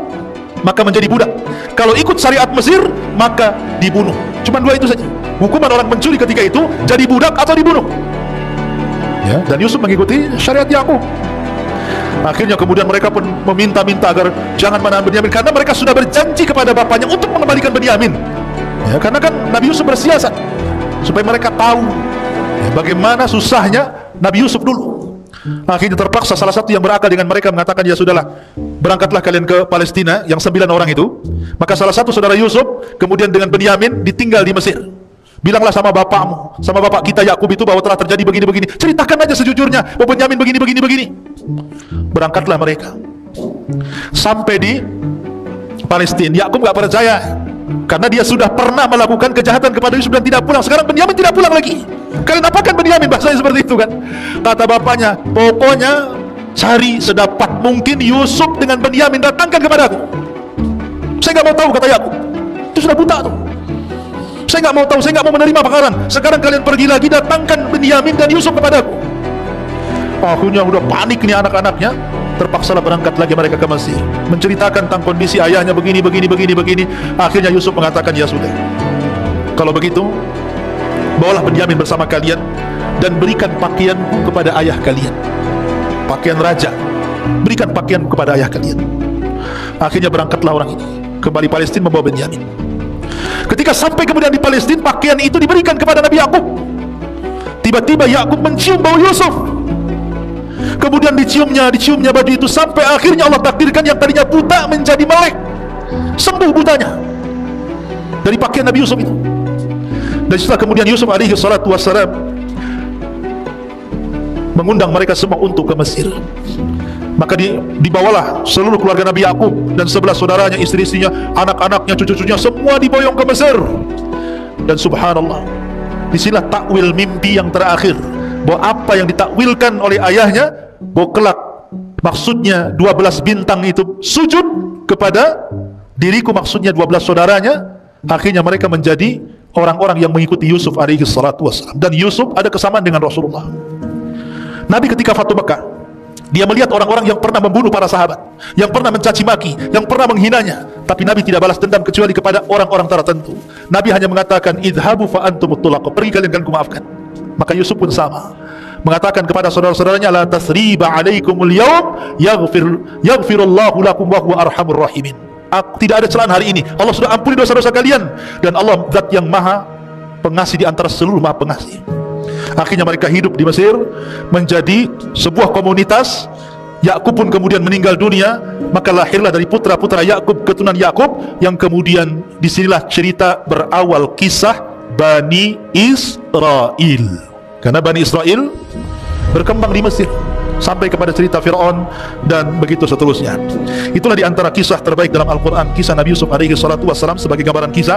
maka menjadi budak, kalau ikut syariat Mesir maka dibunuh. Cuma dua itu saja. Hukuman orang mencuri ketika itu jadi budak atau dibunuh. Ya, dan Yusuf mengikuti syariat Yakub. Akhirnya kemudian mereka pun meminta-minta agar jangan menahan Benyamin, karena mereka sudah berjanji kepada bapaknya untuk mengembalikan Benyamin. Ya, karena kan Nabi Yusuf bersiasat supaya mereka tahu ya, bagaimana susahnya Nabi Yusuf dulu. Akhirnya terpaksa salah satu yang berakal dengan mereka mengatakan, ya sudahlah, berangkatlah kalian ke Palestina, yang 9 orang itu. Maka salah satu saudara Yusuf kemudian dengan Benyamin ditinggal di Mesir. Bilanglah sama bapakmu, sama bapak kita Yakub itu, bahwa telah terjadi begini-begini. Ceritakan aja sejujurnya bahwa Benyamin begini. Berangkatlah mereka. Sampai di Palestina, Yakub gak percaya, karena dia sudah pernah melakukan kejahatan kepada Yusuf dan tidak pulang. Sekarang Benyamin tidak pulang lagi. Kalian apakan Benyamin? Bahasanya seperti itu kan. Kata bapaknya, pokoknya cari sedapat mungkin Yusuf dengan Benyamin, datangkan kepadaku. Saya nggak mau tahu, kata Yakub. Itu sudah buta tuh. Saya nggak mau tahu, saya nggak mau menerima bakaran. Sekarang kalian pergi lagi, datangkan Benyamin dan Yusuf kepadaku. Akhirnya udah panik nih anak-anaknya. Terpaksalah berangkat lagi mereka ke Mesir, menceritakan tentang kondisi ayahnya begini. Akhirnya Yusuf mengatakan, ya sudah, kalau begitu bawalah Benyamin bersama kalian dan berikan pakaianku kepada ayah kalian. Pakaian raja, berikan pakaianku kepada ayah kalian. Akhirnya berangkatlah orang ini kembali Palestina membawa Benyamin. Ketika sampai kemudian di Palestina, pakaian itu diberikan kepada Nabi Yakub. Tiba-tiba Yakub mencium bau Yusuf. Kemudian diciumnya baju itu, sampai akhirnya Allah takdirkan yang tadinya buta menjadi melek, sembuh butanya dari pakaian Nabi Yusuf itu. Dan setelah kemudian Yusuf alaihi salatu wassalam mengundang mereka semua untuk ke Mesir, maka dibawalah seluruh keluarga Nabi Yakub dan 11 saudaranya, istri-istrinya, anak-anaknya, cucu-cucunya, semua diboyong ke Mesir. Dan subhanallah, disinilah takwil mimpi yang terakhir, bahwa apa yang ditakwilkan oleh ayahnya, bahwa kelak maksudnya 12 bintang itu sujud kepada diriku, maksudnya 12 saudaranya. Akhirnya mereka menjadi orang-orang yang mengikuti Yusuf alaihi salatu wassalam. Dan Yusuf ada kesamaan dengan Rasulullah. Nabi ketika Fatu Mekah, dia melihat orang-orang yang pernah membunuh para sahabat, yang pernah mencaci maki, yang pernah menghinanya, tapi Nabi tidak balas dendam kecuali kepada orang-orang tertentu. Nabi hanya mengatakan, idhabu fa antumut tulaqah, pergi kalian dan kumaafkan. Maka Yusuf pun sama, mengatakan kepada saudara-saudaranya, la tasriba alaikumul yawm yaghfirullahu lakum wa huwa arhamur rahimin. Tidak ada celahan hari ini, Allah sudah ampuni dosa-dosa kalian, dan Allah zat yang maha pengasih di antara seluruh maha pengasih. Akhirnya mereka hidup di Mesir menjadi sebuah komunitas. Yakub pun kemudian meninggal dunia, maka lahirlah dari putra-putra Yakub, keturunan Yakub, yang kemudian disinilah cerita berawal kisah Bani Israel. Karena Bani Israel berkembang di Mesir sampai kepada cerita Fir'aun dan begitu seterusnya. Itulah di antara kisah terbaik dalam Al-Quran, kisah Nabi Yusuf alaihi salatu wassalam sebagai gambaran kisah